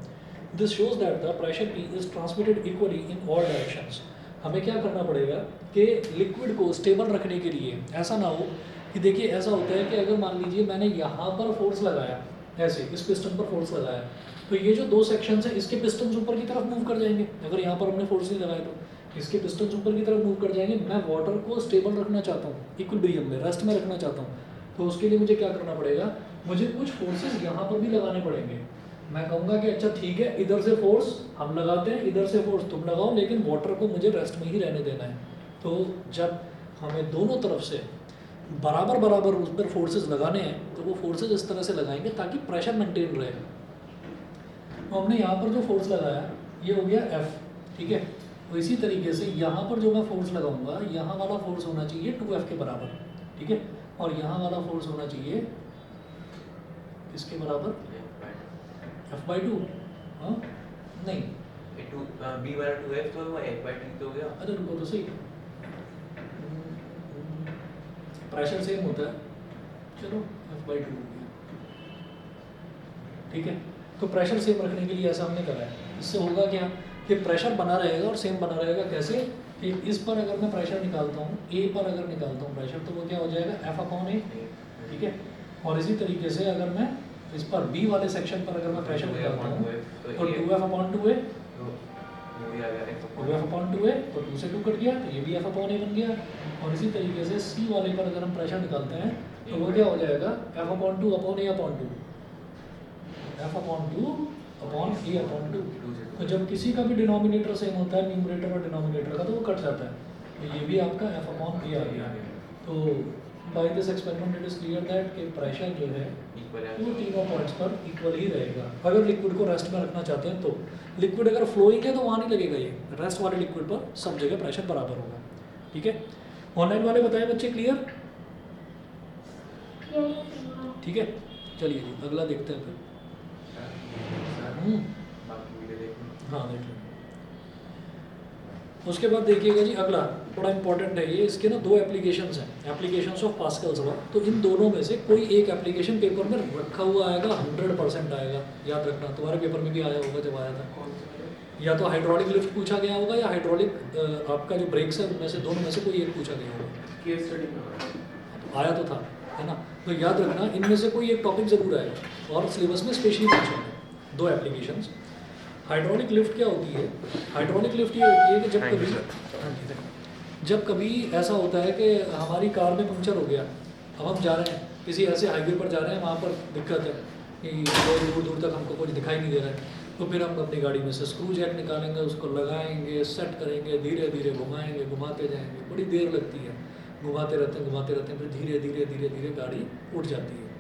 This shows that the pressure P is transmitted equally in all directions. हमें क्या करना पड़ेगा कि liquid को stable रखने के लिए ऐसा ना हो कि देखिए ऐसा होता है कि अगर मान लीजिए मैंने यहाँ पर फोर्स लगाया, ऐसे इस पिस्टन पर फोर्स लगाया, तो ये जो दो सेक्शंस हैं इसके पिस्टन्स ऊपर की तरफ मूव कर जाएंगे। अगर यहाँ पर हमने फोर्स नहीं लगाया तो इसके पिस्टन्स ऊपर की तरफ मूव कर जाएंगे। मैं वाटर को स्टेबल रखना चाहता हूँ, इक्विलिब्रियम में, रेस्ट में रखना चाहता हूँ, तो उसके लिए मुझे क्या करना पड़ेगा, मुझे कुछ फोर्सेस यहाँ पर भी लगाने पड़ेंगे। मैं कहूँगा कि अच्छा ठीक है, इधर से फोर्स हम लगाते हैं, इधर से फोर्स तुम लगाओ, लेकिन वाटर को मुझे रेस्ट में ही रहने देना है। तो जब हमें दोनों तरफ से बराबर बराबर उस पर फोर्सेस लगाने हैं तो वो फोर्सेस इस तरह से लगाएंगे ताकि प्रेशर मेंटेन रहे। तो हमने यहाँ पर जो फोर्स लगाया ये हो गया F। ठीक है, तो इसी तरीके से यहाँ पर जो मैं फोर्स लगाऊंगा, यहाँ वाला फोर्स होना चाहिए 2F के बराबर। ठीक है, और यहाँ वाला फोर्स होना चाहिए इसके बराबर F/2। हाँ नहीं, B वाला 2F तो F/2 तो हो गया। अरे रुको तो सही, प्रेशर सेम होता है, चलो F/2 हो गया। ठीक है, तो प्रेशर सेम रखने के लिए ऐसा हमने करा है। इससे होगा क्या कि प्रेशर बना रहेगा और सेम बना रहेगा। कैसे कि इस पर अगर मैं प्रेशर निकालता हूँ, A पर अगर निकालता हूँ प्रेशर, तो वो क्या हो जाएगा F/A। ठीक है, और इसी तरीके से अगर मैं इस पर B वाले सेक्शन पर अगर मैं प्रेशर निकालता हूँ तो 2F/2A, 2F/2A, तो 2 से 2 कट गया, तो ये भी F/A बन गया। और इसी तरीके से C वाले पर अगर हम प्रेशर निकालते हैं तो वो क्या हो जाएगा F/2A/2, F/2 अपॉन ए अपॉन 2। तो जब किसी का भी डिनोमिनेटर सेम होता है न्यूमरेटर और डिनोमिनेटर का, तो वो कट जाता है। तो ये भी आपका एफ अपॉन ए आ गया। तो by this experiment it is clear that कि प्रेशर जो है वो तीनों पॉइंट्स पर इक्वल ही रहेगा। अगर लिक्विड को रेस्ट में रखना चाहते हैं तो लिक्विड अगर फ्लोइंग है तो वहाँ नहीं लगेगा, ये रेस्ट वाले लिक्विड पर सब जगह प्रेशर बराबर होगा। ठीक है, ऑनलाइन वाले बताएं बच्चे, क्लियर? Yes, sir. ठीक है, चलिए जी अगला देखते हैं फिर। बाकी वीडियो देखना। हाँ देख लें। उसके बाद देखिएगा जी अगला बड़ा इंपॉर्टेंट है ये, इसके ना दो एप्लीकेशंस हैं, एप्लीकेशंस ऑफ पास्कल्स लॉ। तो इन दोनों में से कोई एक एप्लीकेशन पेपर में रखा हुआ आएगा, 100% आएगा, याद रखना। तुम्हारे पेपर में भी आया होगा जब आया था, कौन सा है? या तो हाइड्रोलिक लिफ्ट पूछा गया होगा या हाइड्रोलिक आपका जो ब्रेक्स है उनमें से दोनों में से कोई एक पूछा गया होगा। केस स्टडी में आया तो था, है ना। तो याद रखना इनमें से कोई एक टॉपिक जरूर आएगा और सिलेबस में स्पेशली पूछेंगे दो एप्लीकेशंस। हाइड्रोलिक लिफ्ट क्या होती है? हाइड्रोलिक लिफ्ट ये होती है कि जब Thank you, कभी sir. हाँ जी, जब कभी ऐसा होता है कि हमारी कार में पंक्चर हो गया, अब हम जा रहे हैं किसी ऐसे हाईवे पर जा रहे हैं, वहाँ पर दिक्कत है कि बहुत दूर दूर तक हमको कुछ दिखाई नहीं दे रहा है, तो फिर हम अपनी गाड़ी में से स्क्रू जैक निकालेंगे, उसको लगाएंगे, सेट करेंगे, धीरे धीरे घुमाएंगे, घुमाते जाएंगे, बड़ी देर लगती है, घुमाते रहते हैं, फिर धीरे धीरे धीरे धीरे गाड़ी उठ जाती है।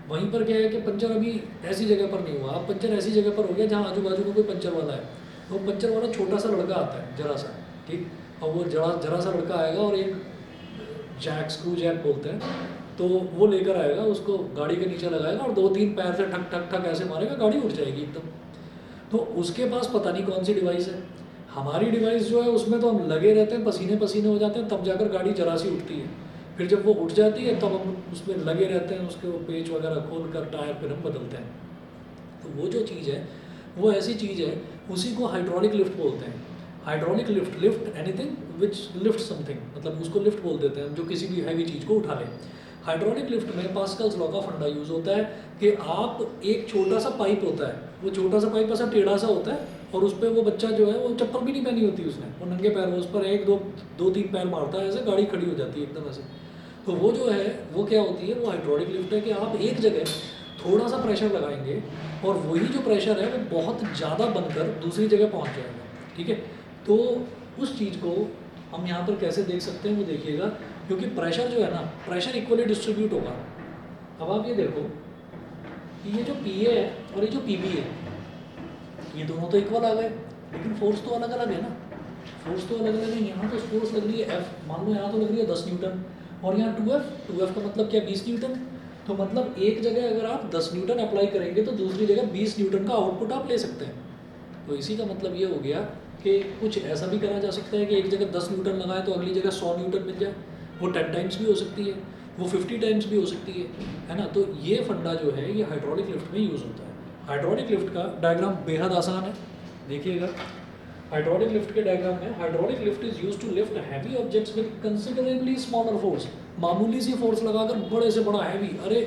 वहीं पर क्या है कि पंचर अभी ऐसी जगह पर नहीं हुआ, अब पंचर ऐसी जगह पर हो गया जहाँ आजू बाजू में कोई पंचर वाला है। तो पंचर वाला छोटा सा लड़का आता है जरा सा, ठीक, और वो जरा सा लड़का आएगा और एक जैक, स्क्रू जैक बोलते हैं, तो वो लेकर आएगा, उसको गाड़ी के नीचे लगाएगा और 2-3 पैर से ठक ठक ठक ऐसे मारेगा, गाड़ी उठ जाएगी एकदम। तो उसके पास पता नहीं कौन सी डिवाइस है। हमारी डिवाइस जो है उसमें तो हम लगे रहते हैं, पसीने पसीने हो जाते हैं, तब जाकर गाड़ी जरा सी उठती है। फिर जब वो उठ जाती है तब हम उसमें लगे रहते हैं, उसके वो पेच वगैरह खोल कर टायर फिर हम बदलते हैं। तो वो जो चीज़ है वो ऐसी चीज़ है, उसी को हाइड्रोलिक लिफ्ट बोलते हैं। Hydraulic lift, lift anything which lift something, मतलब उसको लिफ्ट बोल देते हैं जो किसी भी हैवी चीज़ को उठा ले। हाइड्रोलिक लिफ्ट में पास्कल्स लॉ का फंडा यूज़ होता है कि आप एक छोटा सा पाइप होता है, वो छोटा सा पाइप ऐसा टेढ़ा सा होता है और उस पर वो बच्चा जो है वो चप्पल भी नहीं पहनी होती उसने, वो नंगे पैर, उस पर 1-2-3 पैर मारता है, ऐसे गाड़ी खड़ी हो जाती है एकदम ऐसे। तो वो जो है वो क्या होती है, वो हाइड्रोलिक लिफ्ट है कि आप एक जगह थोड़ा सा प्रेशर लगाएंगे और वही जो प्रेशर है वो बहुत ज़्यादा बनकर दूसरी जगह पहुंच जाएगा। ठीक है, तो उस चीज़ को हम यहाँ पर कैसे देख सकते हैं वो देखिएगा, क्योंकि प्रेशर जो है ना, प्रेशर इक्वली डिस्ट्रीब्यूट होगा। अब आप ये देखो कि ये जो PA है और ये जो PB है, ये दोनों तो इक्वल आ गए, लेकिन फोर्स तो अलग अलग है ना, फोर्स तो अलग अलग है। यहाँ तो फोर्स लग रही है F, मान लो यहाँ तो लग रही है 10 न्यूटन और यहाँ 2F का मतलब क्या, 20 न्यूटन। तो मतलब एक जगह अगर आप 10 न्यूटन अप्लाई करेंगे तो दूसरी जगह 20 न्यूटन का आउटपुट आप ले सकते हैं। तो इसी का मतलब ये हो गया कि कुछ ऐसा भी करा जा सकता है कि एक जगह 10 न्यूटन लगाए तो अगली जगह 100 न्यूटन मिल जाए। वो 10 टाइम्स भी हो सकती है, वो 50 टाइम्स भी हो सकती है ना। तो ये फंडा जो है ये हाइड्रोलिक लिफ्ट में यूज़ होता है। हाइड्रोलिक लिफ्ट का डायग्राम बेहद आसान है, देखिएगा। हाइड्रोलिक लिफ्ट के डायग्राम में, hydraulic lift is used to lift heavy objects with considerably smaller force. मामूली सी फोर्स लगाकर बड़े से बड़ा हैवी, अरे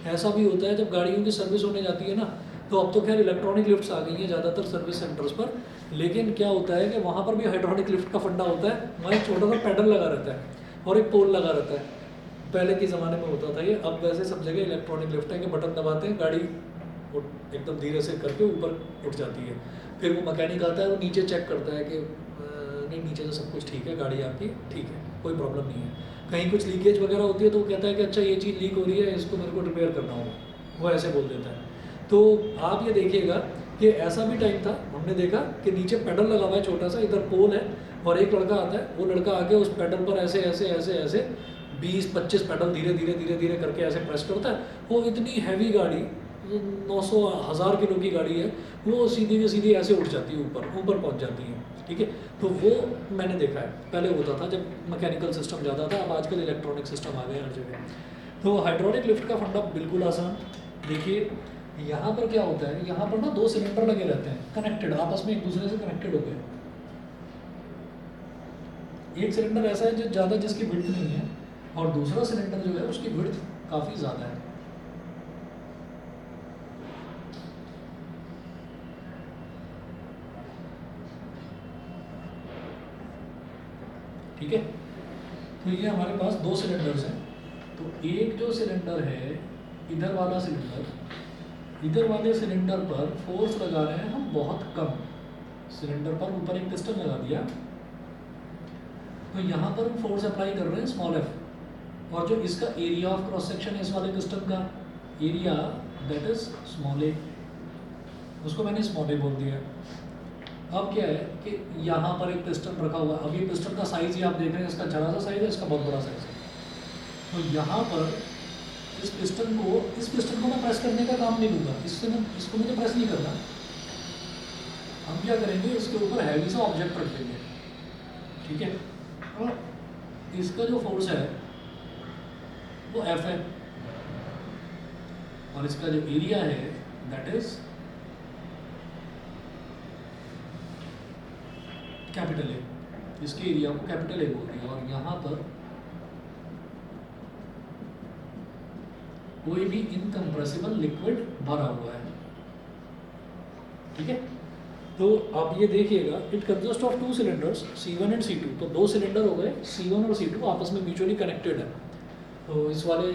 ऐसा भी होता है जब गाड़ियों की सर्विस होने जाती है ना, तो अब तो खैर इलेक्ट्रॉनिक लिफ्ट्स आ गई हैं ज़्यादातर सर्विस सेंटर्स पर, लेकिन क्या होता है कि वहाँ पर भी हाइड्रोलिक लिफ्ट का फंडा होता है। वहाँ एक छोटा सा पैडल लगा रहता है और एक पोल लगा रहता है। पहले के ज़माने में होता था ये, अब वैसे सब जगह इलेक्ट्रॉनिक लिफ्ट है कि बटन दबाते हैं, गाड़ी एकदम धीरे से करके ऊपर उठ जाती है। फिर वो मैकेनिक आता है, वो नीचे चेक करता है कि नहीं नीचे से सब कुछ ठीक है, गाड़ी आपकी ठीक है, कोई प्रॉब्लम नहीं है। कहीं कुछ लीकेज वगैरह होती है तो वो कहता है कि अच्छा ये चीज़ लीक हो रही है, इसको मेरे को रिपेयर करना होगा, वो ऐसे बोल देता है। तो आप ये देखिएगा कि ऐसा भी टाइम था, हमने देखा कि नीचे पेडल लगा हुआ है छोटा सा, इधर पोल है और एक लड़का आता है, वो लड़का आके उस पेडल पर ऐसे ऐसे ऐसे ऐसे 20-25 पेडल धीरे धीरे धीरे धीरे करके ऐसे प्रेस करता है। वो इतनी हैवी गाड़ी, 900-1000 किलो की गाड़ी है, वो सीधी की सीधी ऐसे उठ जाती है, ऊपर पहुंच जाती है। ठीक है, तो वो मैंने देखा है। पहले होता था जब मैकेनिकल सिस्टम ज़्यादा था, अब आजकल इलेक्ट्रॉनिक सिस्टम आ गए हर जगह। तो हाइड्रोलिक लिफ्ट का फंडा बिल्कुल आसान। देखिए यहाँ पर क्या होता है, यहाँ पर ना 2 सिलेंडर लगे रहते हैं कनेक्टेड, आपस में एक दूसरे से कनेक्टेड हो गए। एक सिलेंडर ऐसा है जो ज़्यादा, जिसकी विड्थ नहीं है, और दूसरा सिलेंडर जो है उसकी विड्थ काफ़ी ज़्यादा है। ठीक है, तो ये हमारे पास 2 सिलेंडर्स हैं। तो एक जो सिलेंडर है, इधर वाला सिलेंडर, इधर वाले सिलेंडर पर फोर्स लगा रहे हैं हम बहुत कम, सिलेंडर पर ऊपर एक पिस्टन लगा दिया, तो यहाँ पर हम फोर्स अप्लाई कर रहे हैं स्मॉल एफ, और जो इसका एरिया ऑफ क्रॉस सेक्शन है इस वाले पिस्टन का एरिया दैट इज स्मॉल ए, उसको मैंने स्मॉल ए बोल दिया। अब क्या है कि यहाँ पर एक पिस्टन रखा हुआ है, अब ये पिस्टन का साइज ही आप देख रहे हैं, इसका जरा सा साइज है, इसका बहुत बड़ा साइज है। तो यहाँ पर इस पिस्टन को मैं प्रेस करने का काम नहीं लूँगा, इसको मुझे प्रेस नहीं करना। हम क्या करेंगे, इसके ऊपर हैवी सा ऑब्जेक्ट रख देंगे, ठीक है, और इसका जो फोर्स है वो एफ है, और इसका जो एरिया है दैट इज कैपिटल ए, इसके एरिया को कैपिटल ए बोल दिया। और यहाँ पर कोई भी इनकम्प्रेसिबल लिक्विड भरा हुआ है, ठीक है। तो आप ये देखिएगा, it consist of 2 cylinders C1 and C2, तो 2 सिलेंडर हो गए, C1 और C2 आपस में म्यूचुअली कनेक्टेड है। तो इस वाले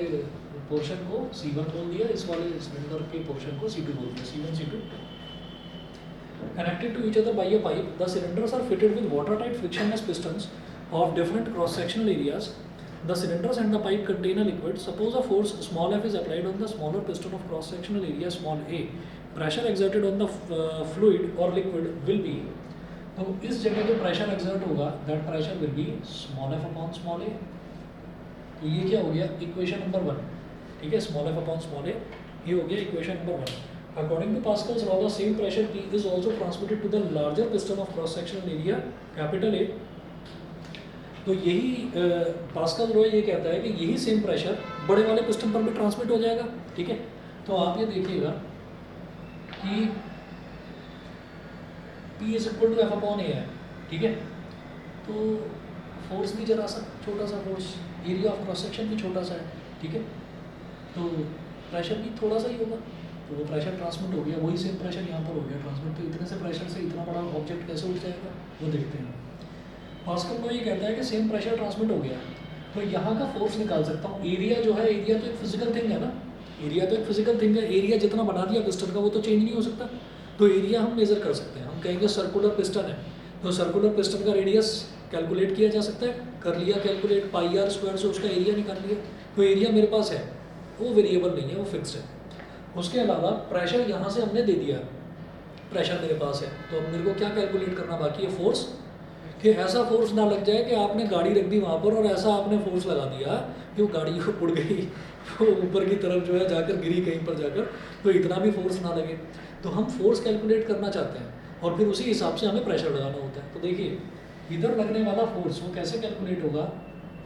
पोर्शन को C1 बोल दिया, इस वाले सिलेंडर के पोर्शन को C2 बोल दिया, C1 C2 connected to each other by a pipe. The cylinders are fitted with watertight frictionless pistons of different cross-sectional areas. The cylinders and the pipe contain a liquid. Suppose a force small f is applied on the smaller piston of cross-sectional area small a. Pressure exerted on the fluid or liquid will be. तो इस जगह जो pressure exert होगा that pressure will be small f upon small a. तो ये क्या हो गया, इक्वेशन नंबर 1, ठीक है, small f upon small a, ये हो गया equation number 1। According to Pascal's law, the same pressure P is also transmitted to the larger piston of cross-sectional area, capital A. तो यही पास्कल लॉ ये कहता है कि यही सेम प्रेशर बड़े वाले पिस्टन पर भी ट्रांसमिट हो जाएगा, ठीक है। तो आप ये देखिएगा कि P is equal to F upon A है, ठीक है। तो फोर्स भी जरा सा छोटा सा force, area of cross section भी छोटा सा है, ठीक है। तो प्रेशर भी थोड़ा सा ही होगा, तो वो प्रेशर ट्रांसमिट हो गया, वही सेम प्रेशर यहाँ पर हो गया ट्रांसमिट। तो इतने से प्रेशर से इतना बड़ा ऑब्जेक्ट कैसे उठ जाएगा, वो देखते हैं। पास्कल लॉ ये कहता है कि सेम प्रेशर ट्रांसमिट हो गया, तो यहाँ का फोर्स निकाल सकता हूँ। एरिया जो है, एरिया तो एक फिजिकल थिंग है ना, एरिया तो एक फिजिकल थिंग है, एरिया जितना बना दिया पिस्टन का वो तो चेंज नहीं हो सकता। तो एरिया हम मेजर कर सकते हैं, हम कहेंगे सर्कुलर पिस्टन है, तो सर्कुलर पिस्टन का रेडियस कैलकुलेट किया जा सकता है, कर लिया कैलकुलेट, पाई आर स्क्वायर से उसका एरिया निकाल लिया। तो एरिया मेरे पास है, वो वेरिएबल नहीं है, वो फिक्स है। उसके अलावा प्रेशर यहाँ से हमने दे दिया, प्रेशर मेरे पास है, तो अब मेरे को क्या कैलकुलेट करना बाकी है, फोर्स, कि ऐसा फोर्स ना लग जाए कि आपने गाड़ी रख दी वहाँ पर और ऐसा आपने फोर्स लगा दिया कि वो गाड़ी उड़ गई वो ऊपर की तरफ जो है जाकर गिरी कहीं पर जाकर, तो इतना भी फोर्स ना लगे। तो हम फोर्स कैलकुलेट करना चाहते हैं और फिर उसी हिसाब से हमें प्रेशर लगाना होता है। तो देखिए इधर लगने वाला फोर्स वो कैसे कैलकुलेट होगा,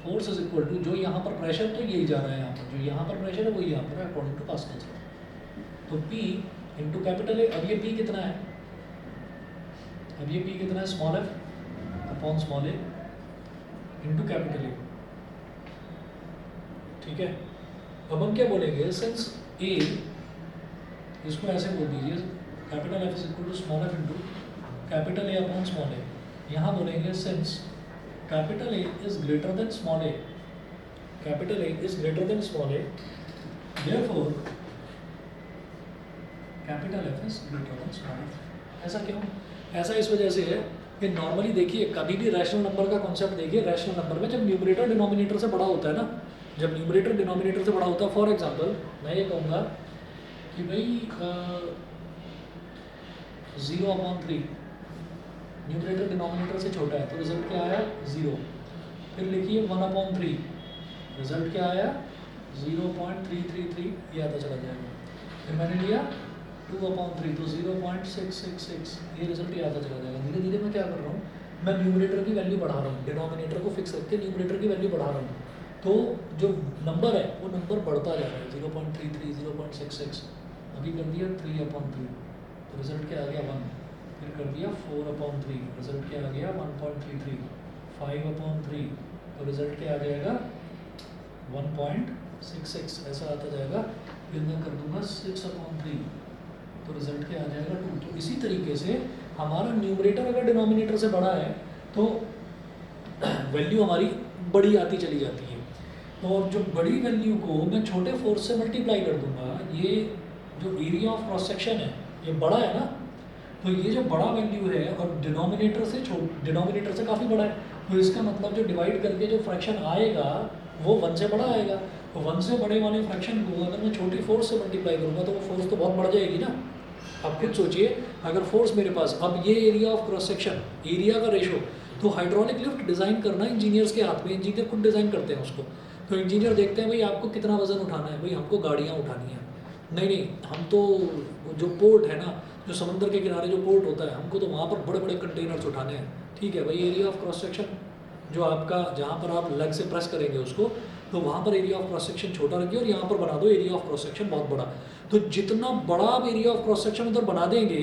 फोर्स इज इक्वल टू जो यहाँ पर प्रेशर, तो यही जा रहा है यहाँ पर, जो यहाँ पर प्रेशर है वही यहाँ पर है अकॉर्डिंग टू पास्कल्स लॉ। तो P इंटू कैपिटल ए, अब ये P कितना है, अब ये P कितना है, स्मॉल एफ अपॉन स्मॉल ए इंटू कैपिटल ए, ठीक है। अब हम क्या बोलेंगे, सिंस A, इसको ऐसे बोल दीजिए, capital F is equal to small F into capital A upon small A. यहाँ बोलेंगे since capital A is greater than small A, capital A is greater than small A, therefore capital F is greater than small F. ऐसा क्यों? ऐसा इस वजह से है कि नॉर्मली देखिए, कभी भी रैशनल नंबर का कॉन्सेप्ट देखिए, रैशनल नंबर में जब न्यूमरेटर डिनोमिनेटर से बड़ा होता है ना, जब न्यूमरेटर डिनोमिनेटर से बड़ा होता है, फॉर एग्जांपल मैं ये कहूँगा कि भाई 0/3 न्यूमरेटर डिनोमिनेटर से छोटा है, तो रिजल्ट क्या आया 0। फिर लिखिए 1/3, रिजल्ट क्या आया 0.333, ये आता चला जाएगा। फिर मैंने लिया 2/3, तो 0.666, ये रिजल्ट ये आता चला जाएगा। धीरे धीरे मैं क्या कर रहा हूँ, मैं न्यूमरेटर की वैल्यू बढ़ा रहा हूँ, डिनोमिनेटर को फिक्स रख के न्यूमरेटर की वैल्यू बढ़ा रहा हूँ, तो जो नंबर है वो नंबर बढ़ता जा रहा है, 0.33, 0.66, अभी कर दिया 3/3, तो रिजल्ट क्या आ गया 1। फिर कर दिया 4/3, रिजल्ट क्या आ गया 1.33, 5/3, तो रिजल्ट क्या आ जाएगा 1.66, ऐसा आता जाएगा। फिर मैं कर दूंगा 6/3, तो रिजल्ट क्या आ जाएगा 2। तो इसी तरीके से हमारा न्यूमरेटर अगर डिनोमिनेटर से बड़ा है तो वैल्यू हमारी बड़ी आती चली जाती है। तो जो बड़ी वैल्यू को मैं छोटे फोर्स से मल्टीप्लाई कर दूंगा, ये जो एरिया ऑफ क्रॉस सेक्शन है ये बड़ा है ना, तो ये जो बड़ा वैल्यू है और डिनोमिनेटर से काफ़ी बड़ा है, तो इसका मतलब जो डिवाइड करके जो फ्रैक्शन आएगा वो 1 से बड़ा आएगा। तो 1 से बड़े वाले फ्रैक्शन को अगर मैं छोटी फोर्स से मल्टीप्लाई करूँगा तो वो फोर्स तो बहुत बढ़ जाएगी ना। आप खुद सोचिए, अगर फोर्स मेरे पास, अब ये area of cross section, area का रेशो, तो हाइड्रोलिक लिफ्ट डिज़ाइन करना इंजीनियर्स के हाथ में, इंजीनियर खुद डिज़ाइन करते हैं उसको। तो इंजीनियर देखते हैं भाई आपको कितना वजन उठाना है, भाई हमको गाड़ियाँ उठानी है, नहीं हम तो जो पोर्ट है ना, जो समंदर के किनारे जो पोर्ट होता है, हमको तो वहाँ पर बड़े बड़े कंटेनर्स उठाने हैं। ठीक है भाई, एरिया ऑफ क्रॉस सेक्शन जो आपका, जहाँ पर आप लेग से प्रेस करेंगे उसको, तो वहाँ पर एरिया ऑफ क्रॉस सेक्शन छोटा रखिए और यहाँ पर बना दो एरिया ऑफ क्रॉस सेक्शन बहुत बड़ा। तो जितना बड़ा आप एरिया ऑफ क्रॉस सेक्शन उधर बना देंगे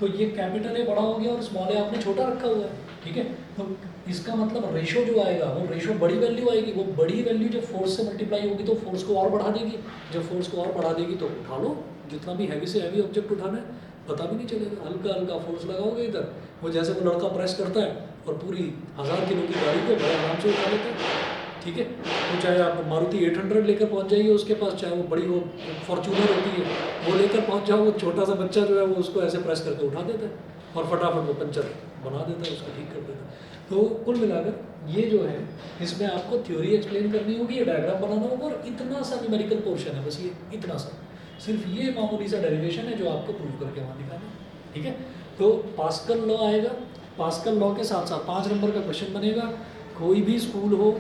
तो ये कैपिटल ए बड़ा हो गया और स्मॉल ए आपने छोटा रखा हुआ है। ठीक है, तो इसका मतलब रेशो जो आएगा वो रेशो बड़ी वैल्यू आएगी, वो बड़ी वैल्यू जब फोर्स से मल्टीप्लाई होगी तो फोर्स को और बढ़ा देगी, जब फोर्स को और बढ़ा देगी तो उठा लो जितना भी हैवी से हैवी ऑब्जेक्ट उठाना है, पता भी नहीं चलेगा, हल्का हल्का फोर्स लगाओगे इधर, वो जैसे वो लड़का प्रेस करता है और पूरी 1000 किलो की गाड़ी को बड़े आराम से उठा लेता है। ठीक है, तो चाहे आप मारुति 800 लेकर पहुंच जाइए उसके पास, चाहे वो बड़ी वो फॉर्च्यूनर होती है वो लेकर पहुंच जाओ, वो छोटा सा बच्चा जो है वो उसको ऐसे प्रेस करके उठा देता है और फटाफट वो पंचर बना देता है, उसको ठीक कर देता है। तो कुल मिलाकर ये जो है इसमें आपको थ्योरी एक्सप्लेन करनी होगी, ये डायग्राम बनाना होगा और इतना सा न्यूमेरिकल पोर्शन है, बस ये इतना सा, सिर्फ ये मामूली सा डेरिवेशन है जो आपको प्रूव करके वहाँ दिखाना है। ठीक है, तो पास्कल लॉ आएगा, पास्कल लॉ के साथ साथ 5 नंबर का क्वेश्चन बनेगा। कोई भी स्कूल हो,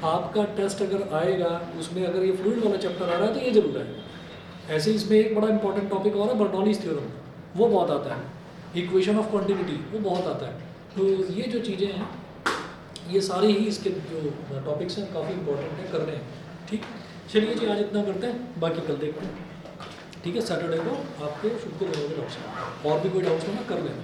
आपका टेस्ट अगर आएगा उसमें अगर ये फ्लूइड वाला चैप्टर आ रहा है तो ये जरूर आएगा। ऐसे इसमें एक बड़ा इंपॉर्टेंट टॉपिक और है बर्नौलीज थ्योरम, वो बहुत आता है, इक्वेशन ऑफ कॉन्टिन्यूटी वो बहुत आता है। तो ये जो चीज़ें हैं ये सारे ही इसके जो टॉपिक्स हैं काफ़ी इंपॉर्टेंट है, करने हैं। ठीक, चलिए जी आज इतना करते हैं, बाकी कल देखते हैं। ठीक है, सैटरडे को आपको शुरू को करोगे डाउट्स, और भी कोई डाउट्स हो ना कर लेना।